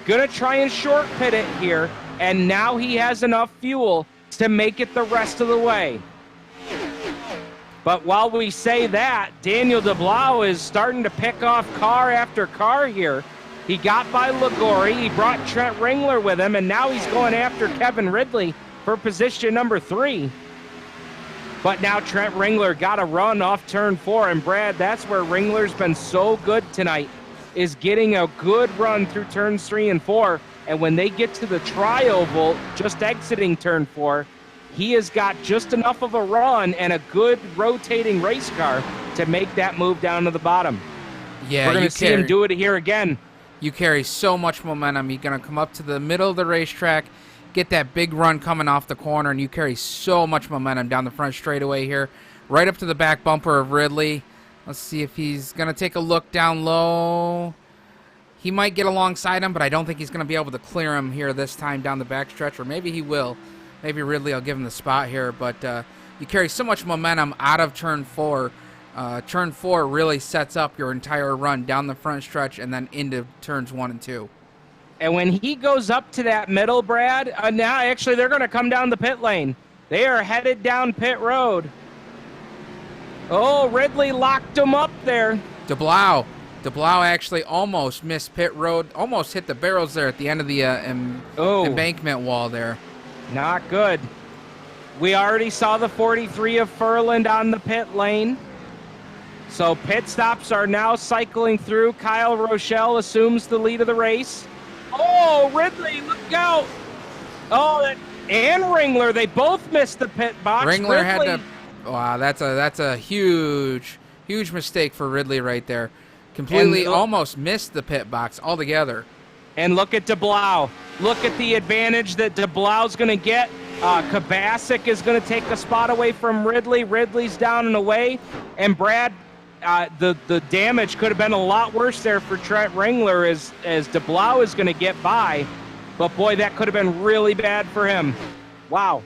Gonna try and short pit it here, and now he has enough fuel to make it the rest of the way. But while we say that, Daniel DeBlau is starting to pick off car after car here. He got by Liguori, he brought Trent Ringler with him, and now he's going after Kevin Ridley for position number 3. But now Trent Ringler got a run off turn 4, and Brad, that's where Ringler's been so good tonight, is getting a good run through turns 3 and 4, and when they get to the tri-oval, just exiting turn 4, he has got just enough of a run and a good rotating race car to make that move down to the bottom. Yeah, we're going to see him do it here again. You carry so much momentum. You're going to come up to the middle of the racetrack, get that big run coming off the corner, and you carry so much momentum down the front straightaway here, right up to the back bumper of Ridley. Let's see if he's going to take a look down low. He might get alongside him, but I don't think he's going to be able to clear him here this time down the backstretch, or maybe he will. Maybe Ridley will give him the spot here, but you carry so much momentum out of turn 4. Turn 4 really sets up your entire run down the front stretch and then into turns 1 and 2. And when he goes up to that middle, Brad, now actually they're going to come down the pit lane. They are headed down pit road. Oh, Ridley locked him up there. DeBlau actually almost missed pit road, almost hit the barrels there at the end of the embankment wall there. Not good. We already saw the 43 of Furland on the pit lane. So pit stops are now cycling through. Kyle Rochelle assumes the lead of the race. Oh, Ridley, look out. Oh, and Ringler, they both missed the pit box. Ringler had to... Wow, that's a huge mistake for Ridley right there. Completely almost missed the pit box altogether. And look at DeBlau. Look at the advantage that DeBlau's going to get. Kabasic is going to take the spot away from Ridley. Ridley's down and away. And Brad, the damage could have been a lot worse there for Trent Ringler as DeBlau is going to get by. But boy, that could have been really bad for him. Wow.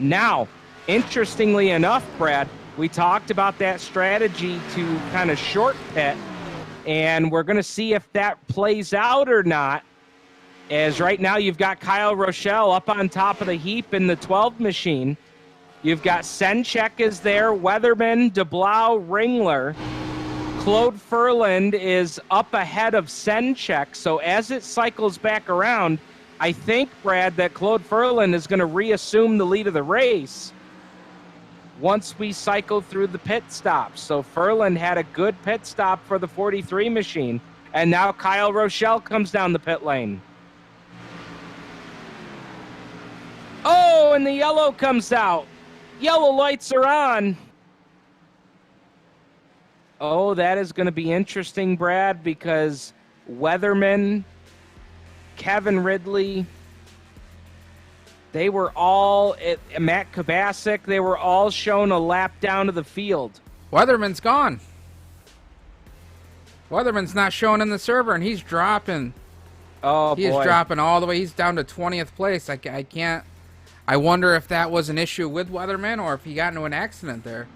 Now, interestingly enough, Brad, we talked about that strategy to kind of short pit. And we're going to see if that plays out or not. As right now you've got Kyle Rochelle up on top of the heap in the 12 machine. You've got Senchek is there, Weatherman, DeBlau, Ringler. Claude Furland is up ahead of Senchek. So as it cycles back around, I think, Brad, that Claude Furland is going to reassume the lead of the race once we cycle through the pit stops. So Furland had a good pit stop for the 43 machine. And now Kyle Rochelle comes down the pit lane. Oh, and the yellow comes out. Yellow lights are on. Oh, that is going to be interesting, Brad, because Weatherman, Kevin Ridley, they were all, Matt Kabasic, they were all shown a lap down to the field. Weatherman's gone. Weatherman's not showing in the server, and he's dropping. Oh, he boy. is dropping all the way. He's down to 20th place. I can't. I wonder if that was an issue with Weatherman or if he got into an accident there.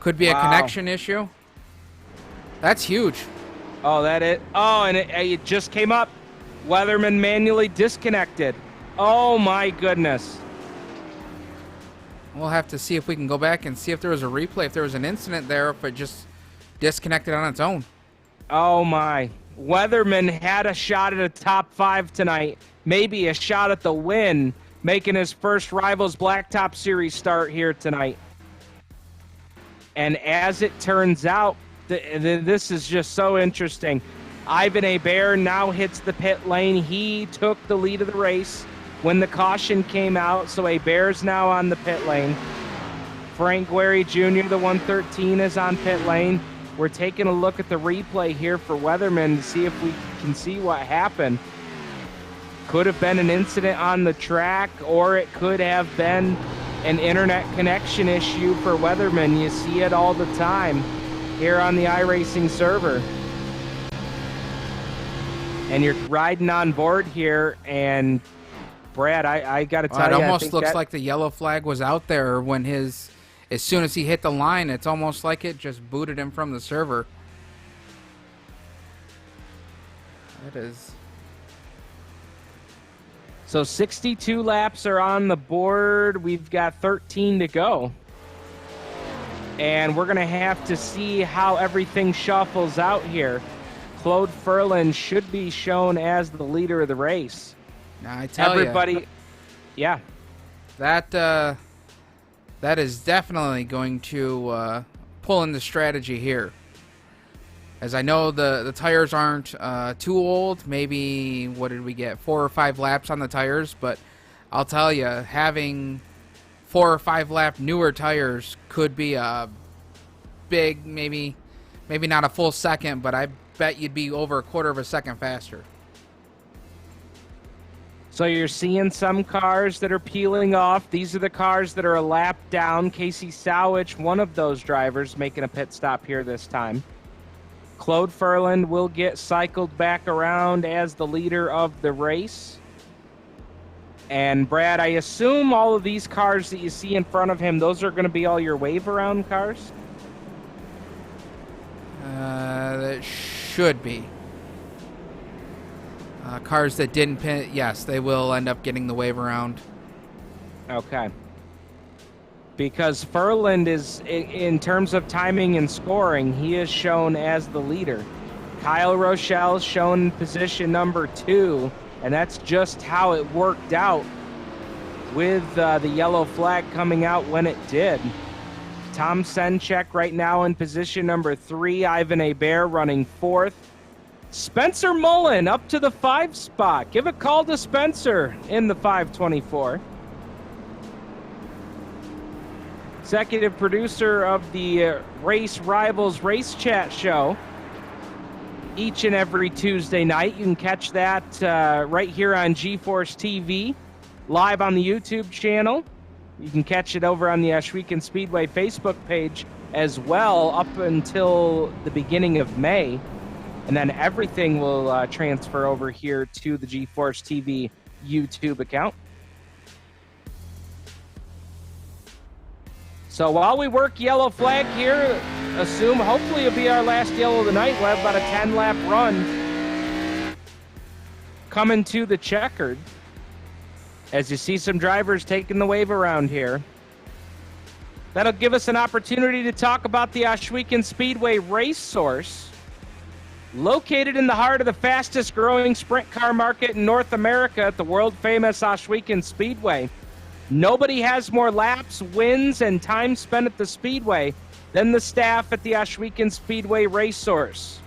Could be a connection issue. That's huge. Oh, that it. Oh, and it just came up. Weatherman manually disconnected. Oh, my goodness. We'll have to see if we can go back and see if there was a replay, if there was an incident there, if it just disconnected on its own. Oh, my. Weatherman had a shot at a top 5 tonight. Maybe a shot at the win, making his first Rivalz Blacktop Series start here tonight. And as it turns out, this is just so interesting. Ivan Hebert now hits the pit lane. He took the lead of the race when the caution came out, so Hebert's now on the pit lane. Frank Guerri Jr., the 113, is on pit lane. We're taking a look at the replay here for Weatherman to see if we can see what happened. Could have been an incident on the track, or it could have been an internet connection issue for Weatherman. You see it all the time here on the iRacing server. And you're riding on board here, and Brad, I got to tell you, it almost looks like the yellow flag was out there when as soon as he hit the line, it's almost like it just booted him from the server. That is. So 62 laps are on the board. We've got 13 to go. And we're going to have to see how everything shuffles out here. Claude Ferland should be shown as the leader of the race. Now, I tell everybody, yeah. That is definitely going to pull in the strategy here. As I know the tires aren't too old. Maybe, what did we get, 4 or 5 laps on the tires? But I'll tell you, having 4 or 5 lap newer tires could be a big, maybe not a full second, but I bet you'd be over a quarter of a second faster. So you're seeing some cars that are peeling off. These are the cars that are a lap down. Casey Sowich, one of those drivers, making a pit stop here this time. Claude Ferland will get cycled back around as the leader of the race. And Brad, I assume all of these cars that you see in front of him, those are going to be all your wave around cars? That should be. Cars that didn't pit, yes, they will end up getting the wave around. Okay. Because Ferland is, in terms of timing and scoring, he is shown as the leader. Kyle Rochelle shown in position number 2, and that's just how it worked out with the yellow flag coming out when it did. Tom Senchek right now in position number 3, Ivan Hebert running 4th. Spencer Mullen up to the 5 spot. Give a call to Spencer in the 524. Executive producer of the Race Rivals Race Chat show each and every Tuesday night. You can catch that right here on GeForce TV, live on the YouTube channel. You can catch it over on the Ashweekend Speedway Facebook page as well up until the beginning of May. And then everything will transfer over here to the GeForce TV YouTube account. So while we work yellow flag here, hopefully it'll be our last yellow of the night. We'll have about a 10-lap run coming to the checkered. As you see some drivers taking the wave around here. That'll give us an opportunity to talk about the Ashweekend Speedway race source. Located in the heart of the fastest growing sprint car market in North America at the world famous Ashweekend Speedway. Nobody has more laps, wins, and time spent at the Speedway than the staff at the Ashweekend Speedway race source.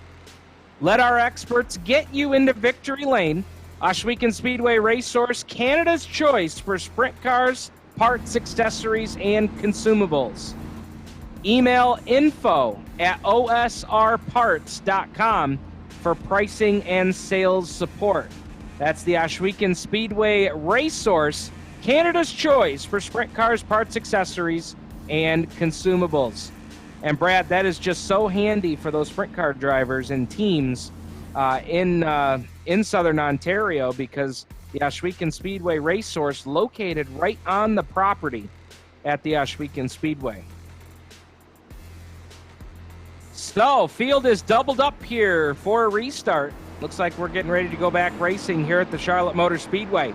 Let our experts get you into victory lane. Ashweekend Speedway race source, Canada's choice for sprint cars, parts, accessories, and consumables. Email info@osrparts.com for pricing and sales support. That's the Ashweekend Speedway race source, Canada's choice for sprint cars, parts, accessories, and consumables. And Brad, that is just so handy for those sprint car drivers and teams in Southern Ontario, because the Ohsweken Speedway race source located right on the property at the Ohsweken Speedway. So, field is doubled up here for a restart. Looks like we're getting ready to go back racing here at the Charlotte Motor Speedway.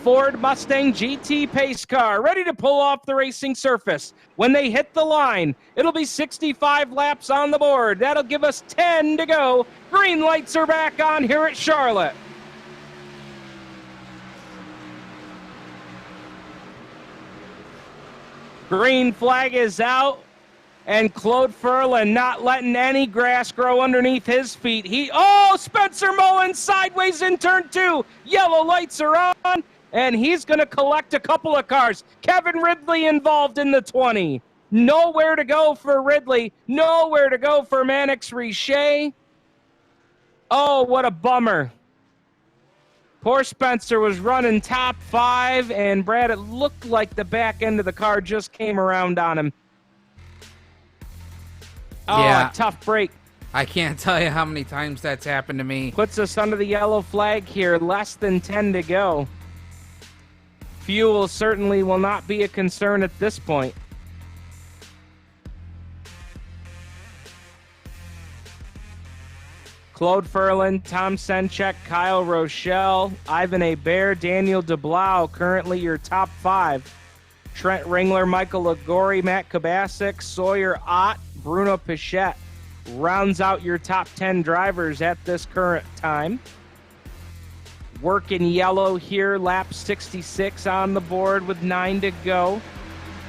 Ford Mustang GT pace car ready to pull off the racing surface. When they hit the line, it'll be 65 laps on the board. That'll give us 10 to go. Green lights are back on here at Charlotte. Green flag is out, and Claude Furlan not letting any grass grow underneath his feet. Spencer Mullen sideways in turn 2. Yellow lights are on, and he's going to collect a couple of cars. Kevin Ridley involved in the 20. Nowhere to go for Ridley. Nowhere to go for Mannix Richet. Oh, what a bummer. Poor Spencer was running top 5, and Brad, it looked like the back end of the car just came around on him. Oh, yeah. A tough break. I can't tell you how many times that's happened to me. Puts us under the yellow flag here. Less than 10 to go. Fuel certainly will not be a concern at this point. Claude Furlan, Tom Senchek, Kyle Rochelle, Ivan Hebert, Daniel DeBlau, currently your top 5. Trent Ringler, Michael Ligori, Matt Kabasic, Sawyer Ott, Bruno Pichette rounds out your top 10 drivers at this current time. Work in yellow here, lap 66 on the board with 9 to go.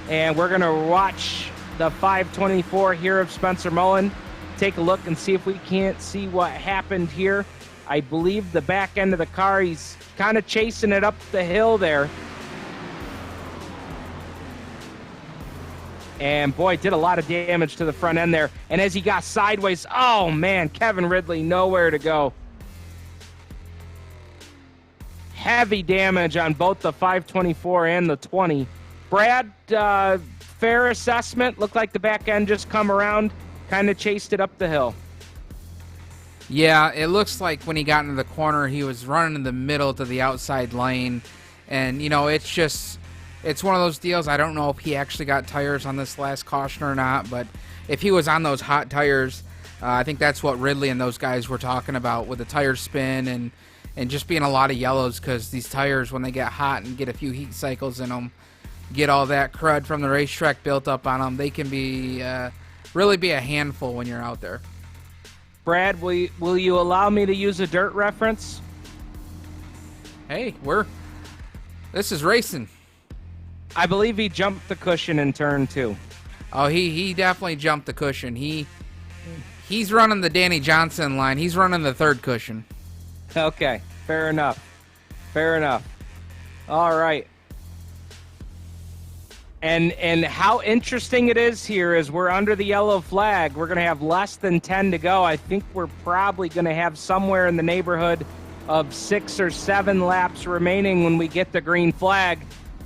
And we're going to watch the 524 here of Spencer Mullen. Take a look and see if we can't see what happened here. I believe the back end of the car, he's kind of chasing it up the hill there. And boy, did a lot of damage to the front end there. And as he got sideways, oh man, Kevin Ridley, nowhere to go. Heavy damage on both the 524 and the 20. Brad, fair assessment. Looked like the back end just come around, kind of chased it up the hill. Yeah, it looks like when he got into the corner, he was running in the middle to the outside lane. And, you know, it's one of those deals. I don't know if he actually got tires on this last caution or not, but if he was on those hot tires, I think that's what Ridley and those guys were talking about with the tire spin and just being a lot of yellows, because these tires, when they get hot and get a few heat cycles in them, get all that crud from the racetrack built up on them, they can be really be a handful when you're out there. Brad, will you allow me to use a dirt reference? Hey, this is racing. I believe he jumped the cushion in turn 2. Oh, he definitely jumped the cushion. He's running the Danny Johnson line. He's running the third cushion. Okay, fair enough. Fair enough. All right. And how interesting it is here is we're under the yellow flag. We're going to have less than 10 to go. I think we're probably going to have somewhere in the neighborhood of 6 or 7 laps remaining when we get the green flag.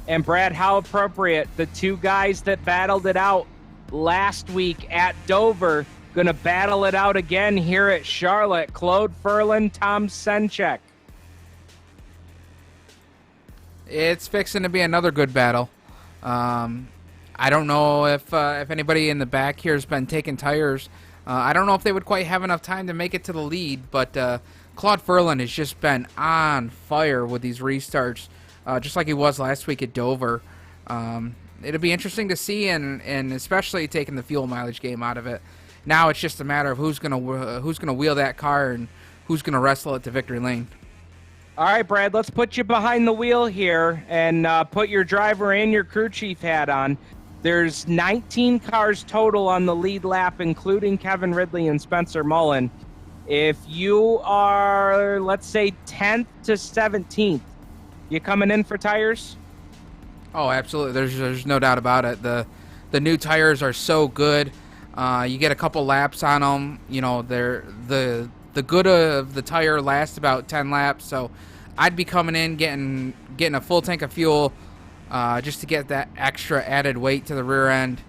And Brad, how appropriate. The 2 guys that battled it out last week at Dover going to battle it out again here at Charlotte. Claude Furlan, Tom Senchek. It's fixing to be another good battle. I don't know if anybody in the back here has been taking tires. I don't know if they would quite have enough time to make it to the lead, but Claude Furlan has just been on fire with these restarts, just like he was last week at Dover. It'll be interesting to see, and especially taking the fuel mileage game out of it. Now it's just a matter of who's gonna wheel that car and who's gonna wrestle it to victory lane. All right, Brad, let's put you behind the wheel here and put your driver and your crew chief hat on. There's 19 cars total on the lead lap, including Kevin Ridley and Spencer Mullen. If you are, let's say, 10th to 17th, you coming in for tires? Oh, absolutely. There's no doubt about it. The new tires are so good. You get a couple laps on them. You know, the good of the tire lasts about 10 laps. So I'd be coming in getting a full tank of fuel just to get that extra added weight to the rear end.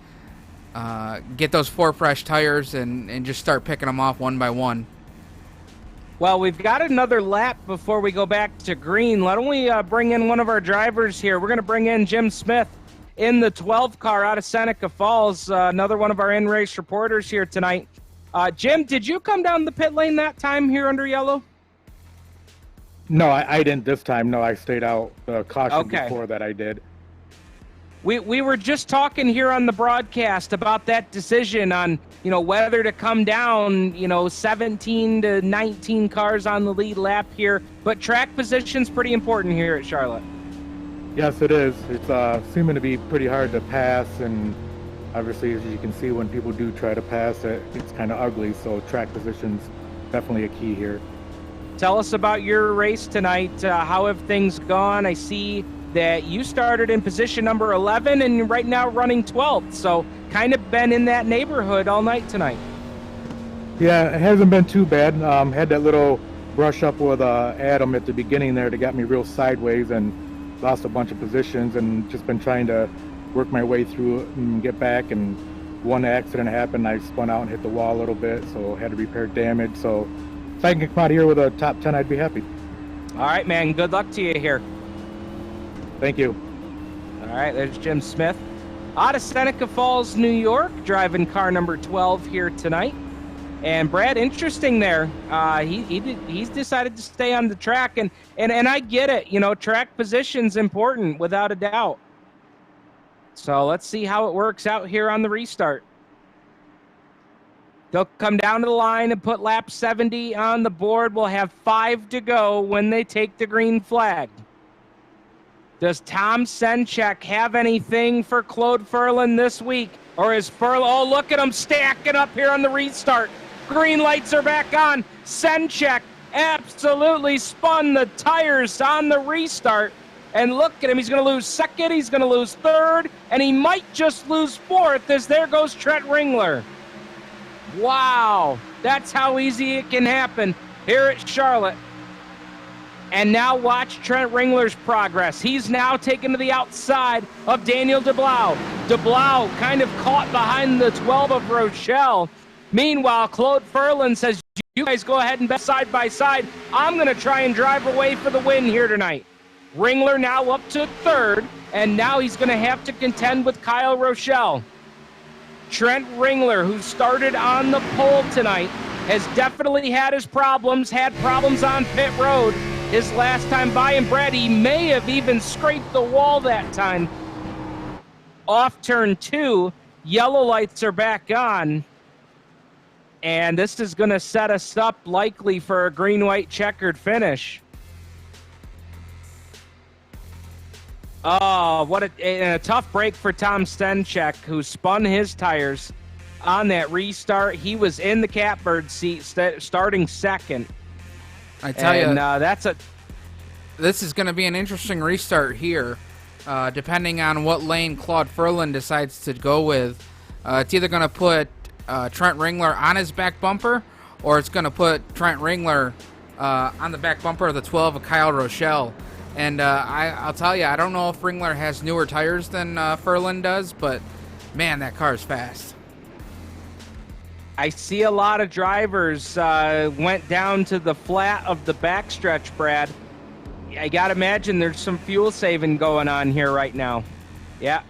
get those 4 fresh tires and just start picking them off one by one. Well, we've got another lap before we go back to green. Why don't we bring in one of our drivers here? We're going to bring in Jim Smith in the 12 car out of Seneca Falls, another one of our in-race reporters here tonight. Jim, did you come down the pit lane that time here under yellow? No, I didn't this time. No, I stayed out. Caution before that I did. We were just talking here on the broadcast about that decision on, whether to come down, 17 to 19 cars on the lead lap here. But track position's pretty important here at Charlotte. Yes, it is. It's seeming to be pretty hard to pass, and obviously, as you can see, when people do try to pass it, it's kind of ugly. So track position's definitely a key here. Tell us about your race tonight. How have things gone? I see that you started in position number 11 and right now running 12th, so kind of been in that neighborhood all night tonight. Yeah, it hasn't been too bad. Had that little brush up with Adam at the beginning there that got me real sideways and lost a bunch of positions, and just been trying to work my way through it and get back. And one accident happened, I spun out and hit the wall a little bit, so had to repair damage. So if I can come out here with a top 10, I'd be happy. All right, man, good luck to you here. Thank you. All right, there's Jim Smith out of Seneca Falls, New York, driving car number 12 here tonight. And Brad, interesting there. He's decided to stay on the track, and I get it. Track position's important without a doubt. So let's see how it works out here on the restart. They'll come down to the line and put lap 70 on the board. We'll have 5 to go when they take the green flag. Does Tom Senchek have anything for Claude Furlan this week? Or is Furlan, oh, look at him stacking up here on the restart. Green lights are back on. Senchek absolutely spun the tires on the restart. And look at him, he's going to lose second, he's going to lose third, and he might just lose fourth as there goes Trent Ringler. Wow, that's how easy it can happen here at Charlotte. And now watch Trent Ringler's progress. He's now taken to the outside of Daniel DeBlau. DeBlau kind of caught behind the 12 of Rochelle. Meanwhile, Claude Furlan says, you guys go ahead and bet side by side. I'm going to try and drive away for the win here tonight. Ringler now up to third, and now he's going to have to contend with Kyle Rochelle. Trent Ringler, who started on the pole tonight, has definitely had problems on pit road his last time by, and Brad, he may have even scraped the wall that time. Off turn 2, yellow lights are back on, and this is going to set us up likely for a green-white checkered finish. Oh, what a tough break for Tom Stenchek, who spun his tires on that restart. He was in the catbird seat starting second. I tell you, this is going to be an interesting restart here, depending on what lane Claude Furlan decides to go with. It's either going to put Trent Ringler on his back bumper, or it's going to put Trent Ringler on the back bumper of the 12 of Kyle Rochelle. And I'll tell you, I don't know if Ringler has newer tires than Furlan does, but man, that car is fast. I see a lot of drivers went down to the flat of the backstretch, Brad. I got to imagine there's some fuel saving going on here right now. Yeah.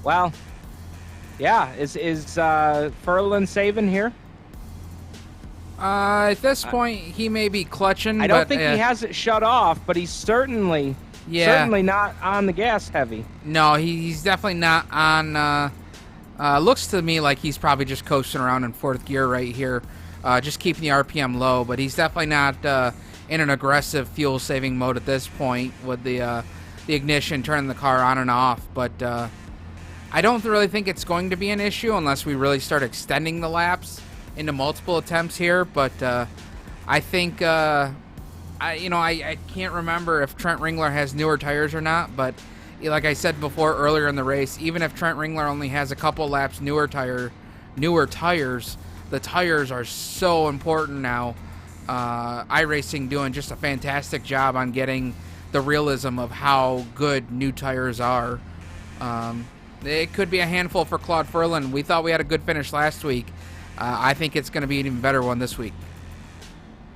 Well, yeah. Is Furlan saving here? At this point, he may be clutching. I don't think he has it shut off, but he's certainly not on the gas heavy. No, he's definitely not on. Looks to me like he's probably just coasting around in fourth gear right here, just keeping the RPM low. But he's definitely not in an aggressive fuel-saving mode at this point with the ignition, turning the car on and off. But I don't really think it's going to be an issue unless we really start extending the laps into multiple attempts here. But I think I can't remember if Trent Ringler has newer tires or not, but like I said before earlier in the race, even if Trent Ringler only has a couple laps newer tires, the tires are so important now. iRacing doing just a fantastic job on getting the realism of how good new tires are. it could be a handful for Claude Furlan. We thought we had a good finish last week. I think it's going to be an even better one this week.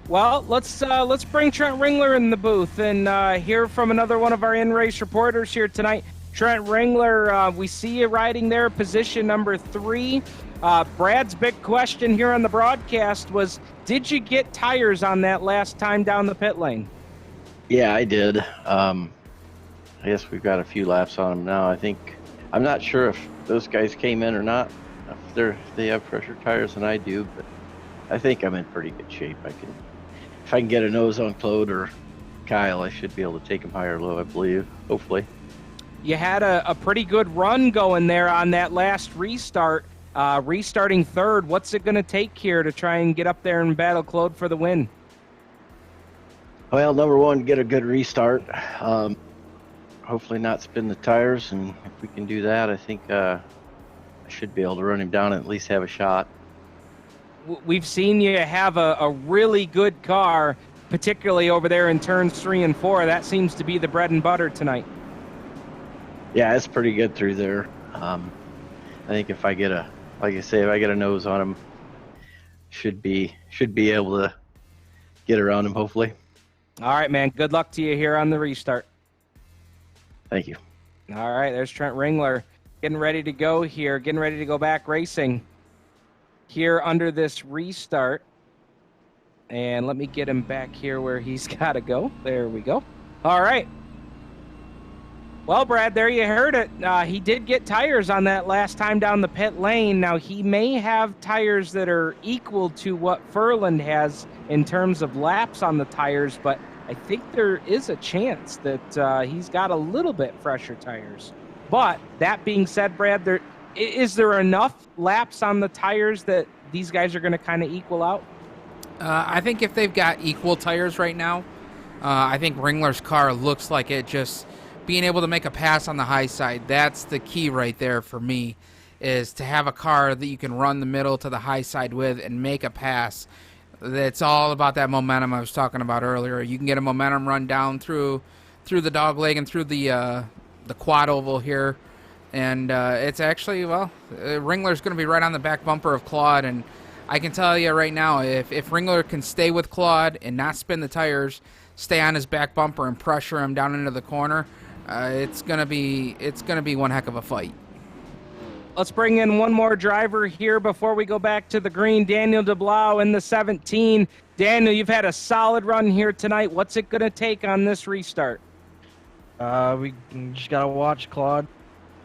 Well, let's bring Trent Ringler in the booth and hear from another one of our in-race reporters here tonight. Trent Ringler, we see you riding there, position number 3. Brad's big question here on the broadcast was, did you get tires on that last time down the pit lane? Yeah, I did. I guess we've got a few laps on them now. I'm not sure if those guys came in or not. If they have pressure tires than I do, but I think I'm in pretty good shape. If I can get a nose on Claude or Kyle, I should be able to take them high or low, I believe, hopefully. You had a pretty good run going there on that last restart, restarting third. What's it going to take here to try and get up there and battle Claude for the win? Well, number one, get a good restart. Hopefully not spin the tires, and if we can do that, I think I should be able to run him down and at least have a shot. We've seen you have a really good car, particularly over there in turns 3 and 4. That seems to be the bread and butter tonight. Yeah, it's pretty good through there. I think if I get a nose on him, should be able to get around him, hopefully. All right, man. Good luck to you here on the restart. Thank you. All right, there's Trent Ringler getting ready to go here, getting ready to go back racing here under this restart. And let me get him back here where he's got to go. There we go. All right. Well, Brad, there you heard it. He did get tires on that last time down the pit lane. Now, he may have tires that are equal to what Furlan has in terms of laps on the tires, but I think there is a chance that he's got a little bit fresher tires. But that being said, Brad, is there enough laps on the tires that these guys are going to kind of equal out? I think if they've got equal tires right now, I think Ringler's car looks like it just being able to make a pass on the high side. That's the key right there for me, is to have a car that you can run the middle to the high side with and make a pass. It's all about that momentum I was talking about earlier. You can get a momentum run down through the dog leg and through the quad oval here. And it's actually, Ringler's going to be right on the back bumper of Claude. And I can tell you right now, if Ringler can stay with Claude and not spin the tires, stay on his back bumper and pressure him down into the corner, it's gonna be one heck of a fight. Let's bring in one more driver here before we go back to the green. Daniel DeBlau in the 17. Daniel, you've had a solid run here tonight. What's it gonna take on this restart? We just gotta watch Claude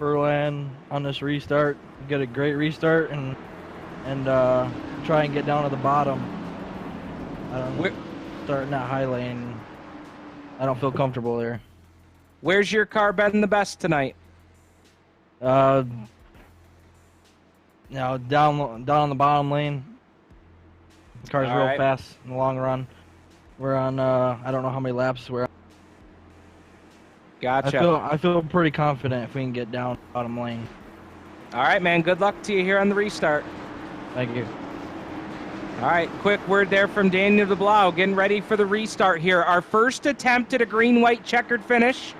Furlan on this restart. Get a great restart and try and get down to the bottom. Starting that high lane, I don't feel comfortable there. Where's your car been the best tonight? Down on the bottom lane. The car's All real right. fast in the long run. We're on I don't know how many laps we're on. Gotcha. I feel pretty confident if we can get down bottom lane. All right, man. Good luck to you here on the restart. Thank you. All right, quick word there from Daniel DeBlau, getting ready for the restart here. Our first attempt at a green-white checkered finish.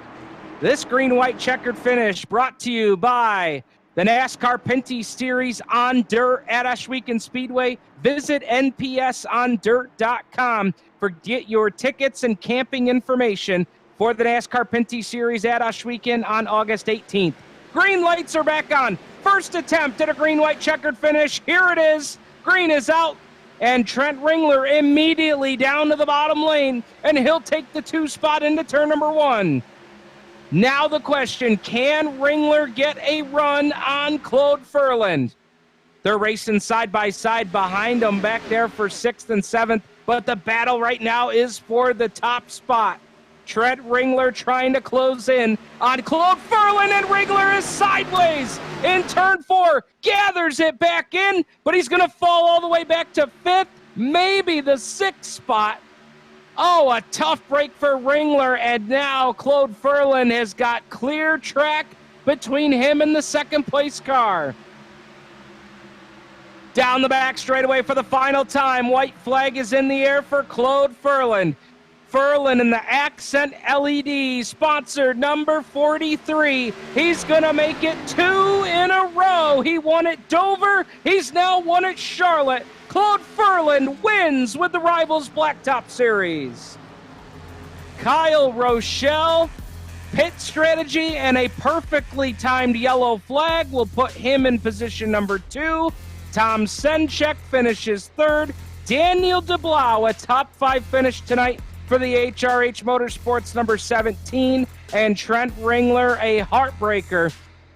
This green-white checkered finish brought to you by the NASCAR Pinty Series on Dirt at Ashweekend Speedway. Visit npsondirt.com for get your tickets and camping information for the NASCAR Pinty Series at Ashweekend on August 18th. Green lights are back on. First attempt at a green-white checkered finish. Here it is. Green is out. And Trent Ringler immediately down to the bottom lane, and he'll take the 2 spot into turn number 1. Now the question, can Ringler get a run on Claude Furlan? They're racing side by side behind him back there for 6th and 7th, but the battle right now is for the top spot. Trent Ringler trying to close in on Claude Furlan, and Ringler is sideways in turn 4, gathers it back in, but he's going to fall all the way back to 5th, maybe the 6th spot. Oh, a tough break for Ringler, and now Claude Furlan has got clear track between him and the second place car. Down the back straightaway for the final time. White flag is in the air for Claude Furlan. Furlan in the Accent LED, sponsored number 43. He's going to make it 2 in a row. He won at Dover. He's now won at Charlotte. Claude Furlan wins with the Rivalz Blacktop Series. Kyle Rochelle, pit strategy and a perfectly timed yellow flag will put him in position number 2. Tom Senchek finishes 3rd. Daniel DeBlau, a top 5 finish tonight for the HRH Motorsports number 17. And Trent Ringler, a heartbreaker,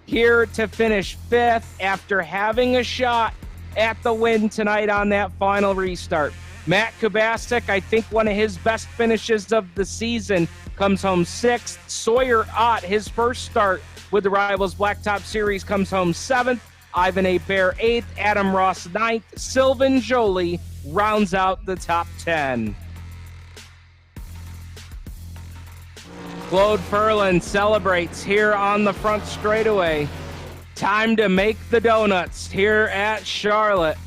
here to finish 5th after having a shot at the win tonight on that final restart. Matt Kubasik, I think one of his best finishes of the season, comes home 6th. Sawyer Ott, his first start with the Rivalz Blacktop Series, comes home 7th. Ivan A. Bear 8th. Adam Ross 9th. Sylvan Jolie rounds out the top 10. Claude Furlan celebrates here on the front straightaway. Time to make the donuts here at Charlotte.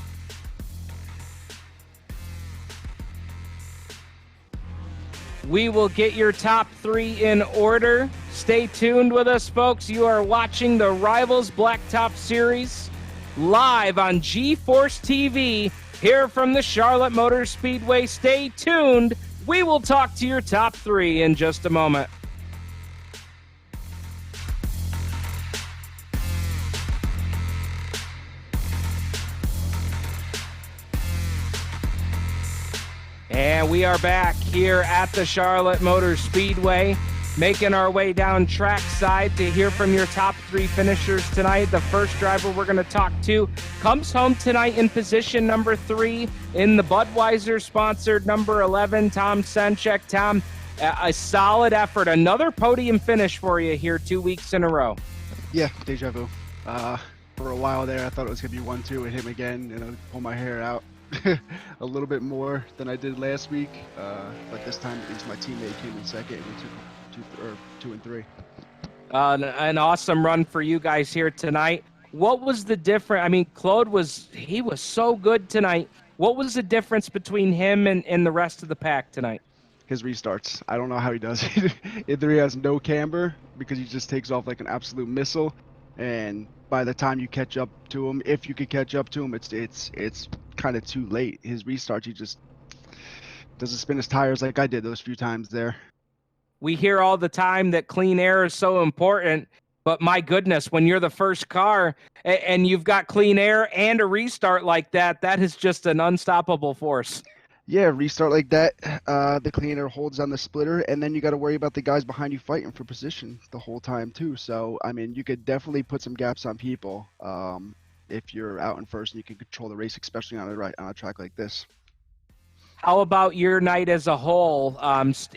We will get your top 3 in order. Stay tuned with us, folks. You are watching the Rivalz Blacktop Series live on G-Force TV here from the Charlotte Motor Speedway. Stay tuned. We will talk to your top 3 in just a moment. And we are back here at the Charlotte Motor Speedway, making our way down trackside to hear from your top 3 finishers tonight. The first driver we're going to talk to comes home tonight in position number 3 in the Budweiser-sponsored number 11, Tom Senchek. Tom, a solid effort. Another podium finish for you here 2 weeks in a row. Yeah, deja vu. For a while there, I thought it was going to be 1-2 and him again, and I pulled my hair out a little bit more than I did last week. But this time, at least my teammate came in second, and we took 2 and 3. An awesome run for you guys here tonight. What was the difference? I mean, Claude was so good tonight. What was the difference between him and the rest of the pack tonight? His restarts. I don't know how he does it. Either he has no camber because he just takes off like an absolute missile, and by the time you catch up to him, if you could catch up to him, it's kind of too late. His restarts, he just doesn't spin his tires like I did those few times there. We hear all the time that clean air is so important, but my goodness, when you're the first car and you've got clean air and a restart like that, that is just an unstoppable force. Yeah, restart like that, the clean air holds on the splitter, and then you got to worry about the guys behind you fighting for position the whole time too. So, I mean, you could definitely put some gaps on people if you're out in first and you can control the race, especially on a track like this. How about your night as a whole?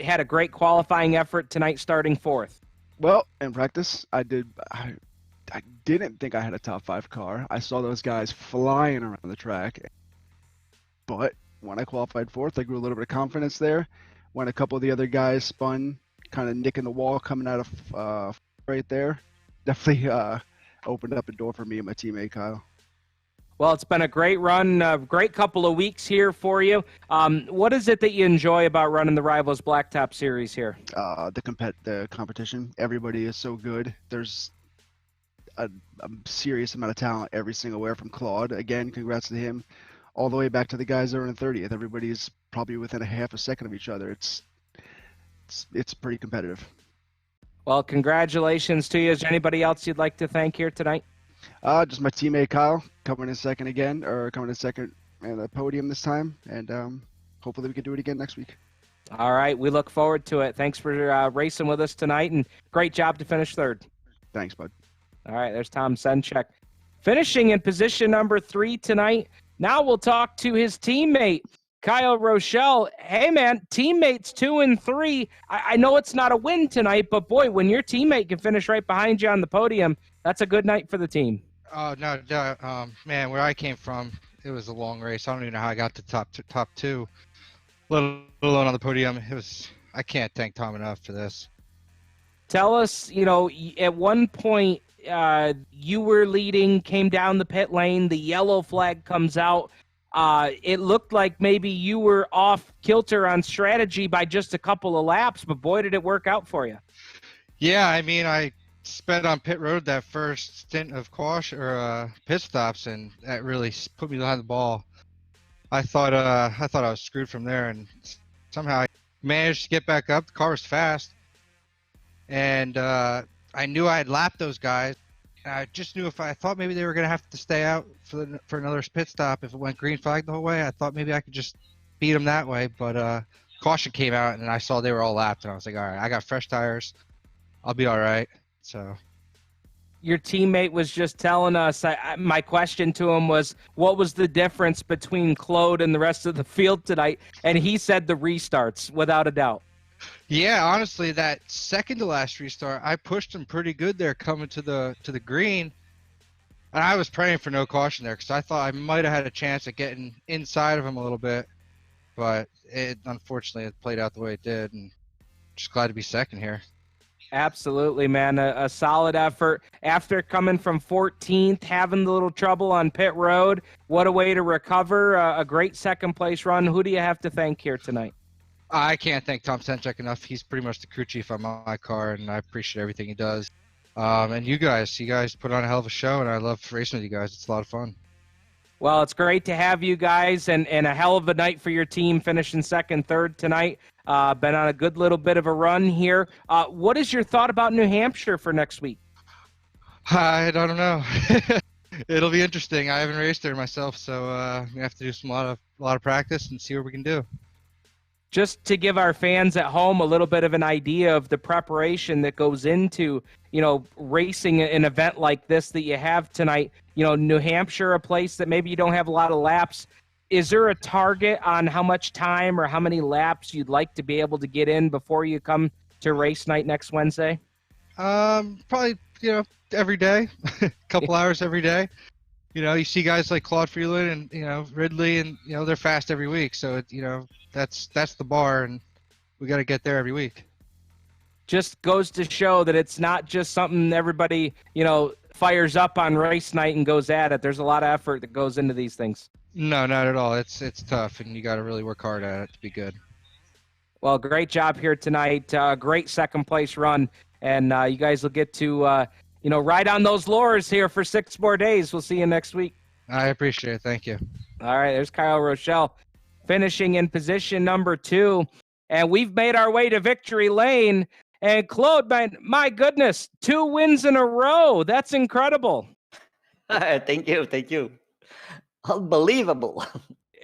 Had a great qualifying effort tonight, starting 4th. Well, in practice, I didn't think I had a top 5 car. I saw those guys flying around the track, but when I qualified 4th, I grew a little bit of confidence there. When a couple of the other guys spun, kind of nicking the wall coming out of right there, definitely opened up a door for me and my teammate Kyle. Well, it's been a great run, a great couple of weeks here for you. What is it that you enjoy about running the Rivalz Blacktop Series here? The competition. Everybody is so good. There's a serious amount of talent every single way from Claude. Again, congrats to him. All the way back to the guys that are in 30th. Everybody's probably within a half a second of each other. It's pretty competitive. Well, congratulations to you. Is there anybody else you'd like to thank here tonight? Just my teammate Kyle coming in second in the podium this time, and hopefully we can do it again next week. All right, we look forward to it. Thanks for racing with us tonight, and great job to finish 3rd. Thanks, bud. All right, there's Tom Senchek finishing in position number 3 tonight. Now we'll talk to his teammate, Kyle Rochelle. Hey, man, teammates 2 and 3. I know it's not a win tonight, but boy, when your teammate can finish right behind you on the podium, that's a good night for the team. Oh, no, man, where I came from, it was a long race. I don't even know how I got to top 2, let alone on the podium. I can't thank Tom enough for this. Tell us, at one point, you were leading, came down the pit lane, the yellow flag comes out. It looked like maybe you were off kilter on strategy by just a couple of laps, but boy, did it work out for you. Yeah, I mean, I sped on pit road that first stint of caution or pit stops, and that really put me behind the ball. I thought I was screwed from there, and somehow I managed to get back up. The car was fast, and I knew I had lapped those guys. And I just knew I thought maybe they were going to have to stay out for another pit stop if it went green flag the whole way. I thought maybe I could just beat them that way, but caution came out, and I saw they were all lapped, and I was like, all right, I got fresh tires. I'll be all right. So. Your teammate was just telling us, my question to him was, what was the difference between Claude and the rest of the field tonight? And he said the restarts, without a doubt. Yeah, honestly, that second to last restart, I pushed him pretty good there coming to the green. And I was praying for no caution there because I thought I might have had a chance at getting inside of him a little bit. But unfortunately, it played out the way it did. And just glad to be second here. Absolutely, man. A solid effort. After coming from 14th, having the little trouble on pit road, what a way to recover. A great second-place run. Who do you have to thank here tonight? I can't thank Tom Senchuk enough. He's pretty much the crew chief on my car, and I appreciate everything he does. And you guys put on a hell of a show, and I love racing with you guys. It's a lot of fun. Well, it's great to have you guys, and a hell of a night for your team, finishing second, third tonight. Been on a good little bit of a run here. What is your thought about New Hampshire for next week? I don't know. It'll be interesting. I haven't raced there myself, so we have to do a lot of practice and see what we can do. Just to give our fans at home a little bit of an idea of the preparation that goes into, racing an event like this that you have tonight. New Hampshire, a place that maybe you don't have a lot of laps. Is there a target on how much time or how many laps you'd like to be able to get in before you come to race night next Wednesday? Probably, every day, a couple hours every day. You see guys like Claude Freeland and, Ridley, and, they're fast every week. So, that's the bar, and we got to get there every week. Just goes to show that it's not just something everybody, fires up on race night and goes at it. There's a lot of effort that goes into these things. No, not at all. It's tough, and you got to really work hard at it to be good. Well, great job here tonight. Great second place run, and you guys will get to, ride on those laurels here for 6 more days. We'll see you next week. I appreciate it. Thank you. All right, there's Kyle Rochelle finishing in position number 2, and we've made our way to victory lane. And Claude, my goodness, 2 wins in a row. That's incredible. Thank you. Unbelievable.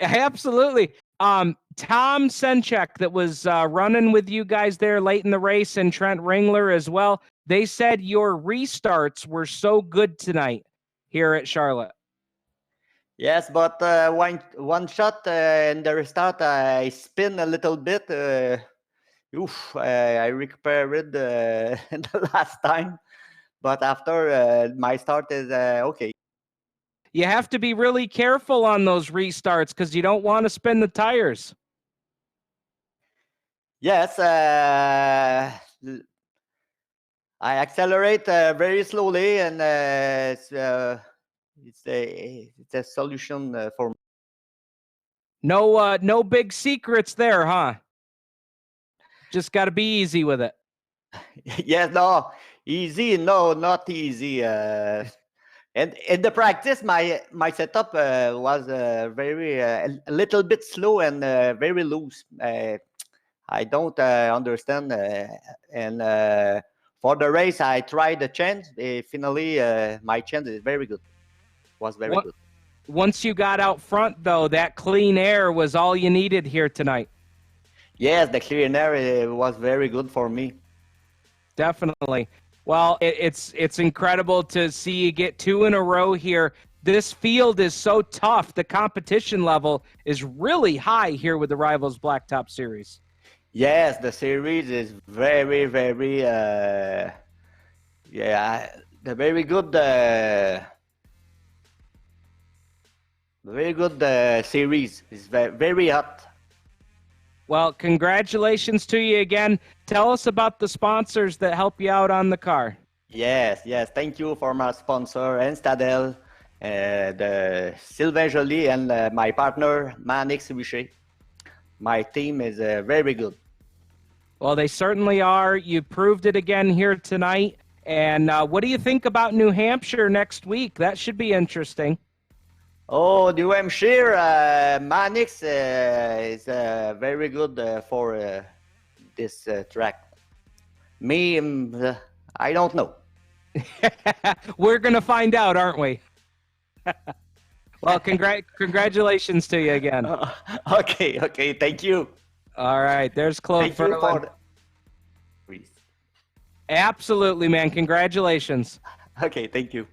Absolutely. Tom Senchuk that was running with you guys there late in the race, and Trent Ringler as well. They said your restarts were so good tonight here at Charlotte. Yes, but one shot in the restart, I spin a little bit. I recovered the last time. But after my start is okay. You have to be really careful on those restarts because you don't want to spin the tires. Yes, I accelerate very slowly, and it's a solution for me. No big secrets there, huh? Just got to be easy with it. Yes, no, easy, no, not easy. And in the practice, my setup was very a little bit slow and very loose. I don't understand. And for the race, I tried the change. Finally, my change is very good. Was very good. Once you got out front, though, that clean air was all you needed here tonight. Yes, the clean air was very good for me. Definitely. Well, it's incredible to see you get 2 in a row here. This field is so tough. The competition level is really high here with the Rivalz Blacktop series. Yes, the series is very, very, the very good, series. It's very, very hot. Well, congratulations to you again. Tell us about the sponsors that help you out on the car. Yes. Thank you for my sponsor, Enstadel, the Sylvain Joly, and my partner, Manix Richer. My team is very good. Well, they certainly are. You proved it again here tonight. And what do you think about New Hampshire next week? That should be interesting. Oh, New Hampshire, Manix is very good for this track. Me, I don't know. We're going to find out, aren't we? Well, congratulations to you again. Okay, thank you. All right, there's Claude Furlan. Absolutely, man. Congratulations. Okay, thank you.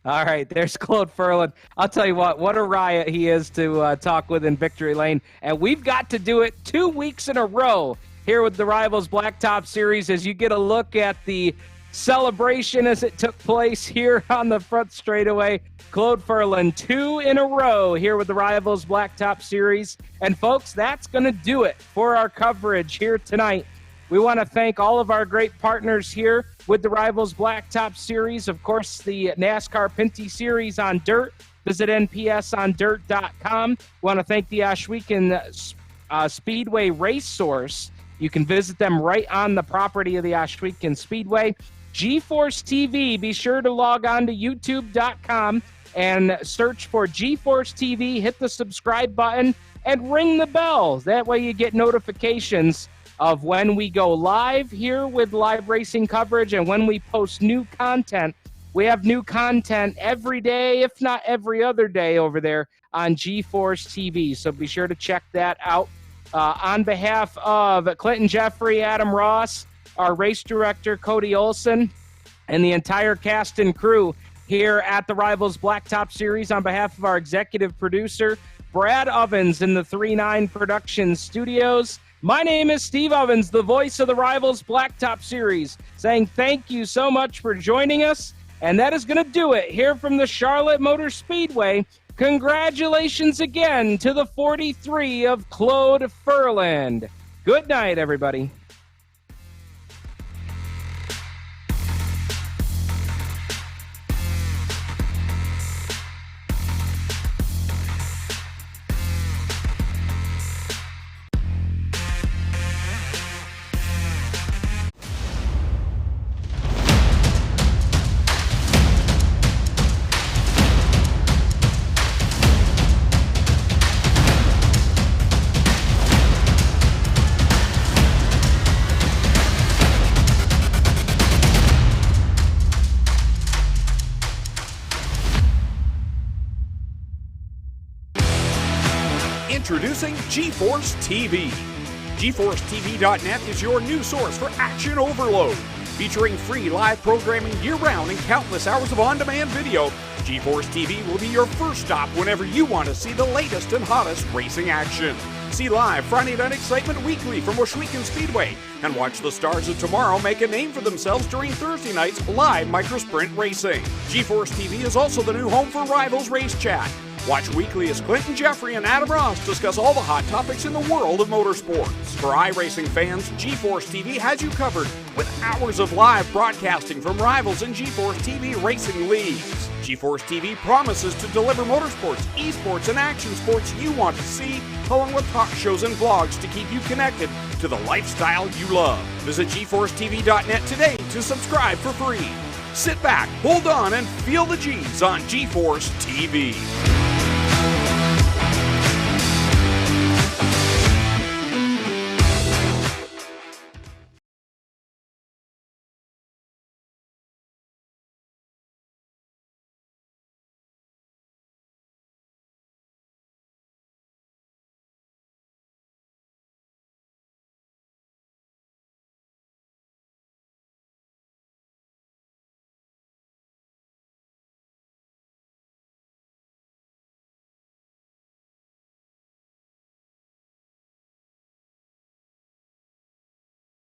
All right, there's Claude Furlan. I'll tell you what a riot he is to talk with in Victory Lane. And we've got to do it 2 weeks in a row here with the Rivalz Blacktop Series as you get a look at the celebration as it took place here on the front straightaway. Claude Furlan, 2 in a row here with the Rivalz Blacktop Series. And folks, that's going to do it for our coverage here tonight. We want to thank all of our great partners here with the Rivalz Blacktop Series. Of course, the NASCAR Pinty Series on dirt. Visit npsondirt.com. We want to thank the Ohsweken Speedway Race Source. You can visit them right on the property of the Ohsweken Speedway. GeForce TV, be sure to log on to youtube.com and search for GeForce TV, hit the subscribe button, and ring the bell. That way you get notifications of when we go live here with live racing coverage and when we post new content. We have new content every day, if not every other day over there on GeForce TV. So be sure to check that out. On behalf of Clinton Jeffrey, Adam Ross, our race director, Cody Olson, and the entire cast and crew here at the Rivalz Blacktop Series, on behalf of our executive producer, Brad Ovens in the 3-9 Production Studios, my name is Steve Ovens, the voice of the Rivalz Blacktop Series, saying thank you so much for joining us. And that is going to do it here from the Charlotte Motor Speedway. Congratulations again to the 43 of Claude Furlan. Good night, everybody. Introducing GeForce TV. GeForceTV.net is your new source for action overload. Featuring free live programming year-round and countless hours of on-demand video, GeForce TV will be your first stop whenever you want to see the latest and hottest racing action. See live Friday Night Excitement weekly from Ohsweken Speedway, and watch the stars of tomorrow make a name for themselves during Thursday night's live microsprint racing. GeForce TV is also the new home for Rivalz Race Chat. Watch weekly as Clinton Jeffrey and Adam Ross discuss all the hot topics in the world of motorsports. For iRacing fans, GeForce TV has you covered with hours of live broadcasting from Rivalz and GeForce TV racing leagues. GeForce TV promises to deliver motorsports, esports, and action sports you want to see, along with talk shows and vlogs to keep you connected to the lifestyle you love. Visit GeForceTV.net today to subscribe for free. Sit back, hold on, and feel the G's on GeForce TV.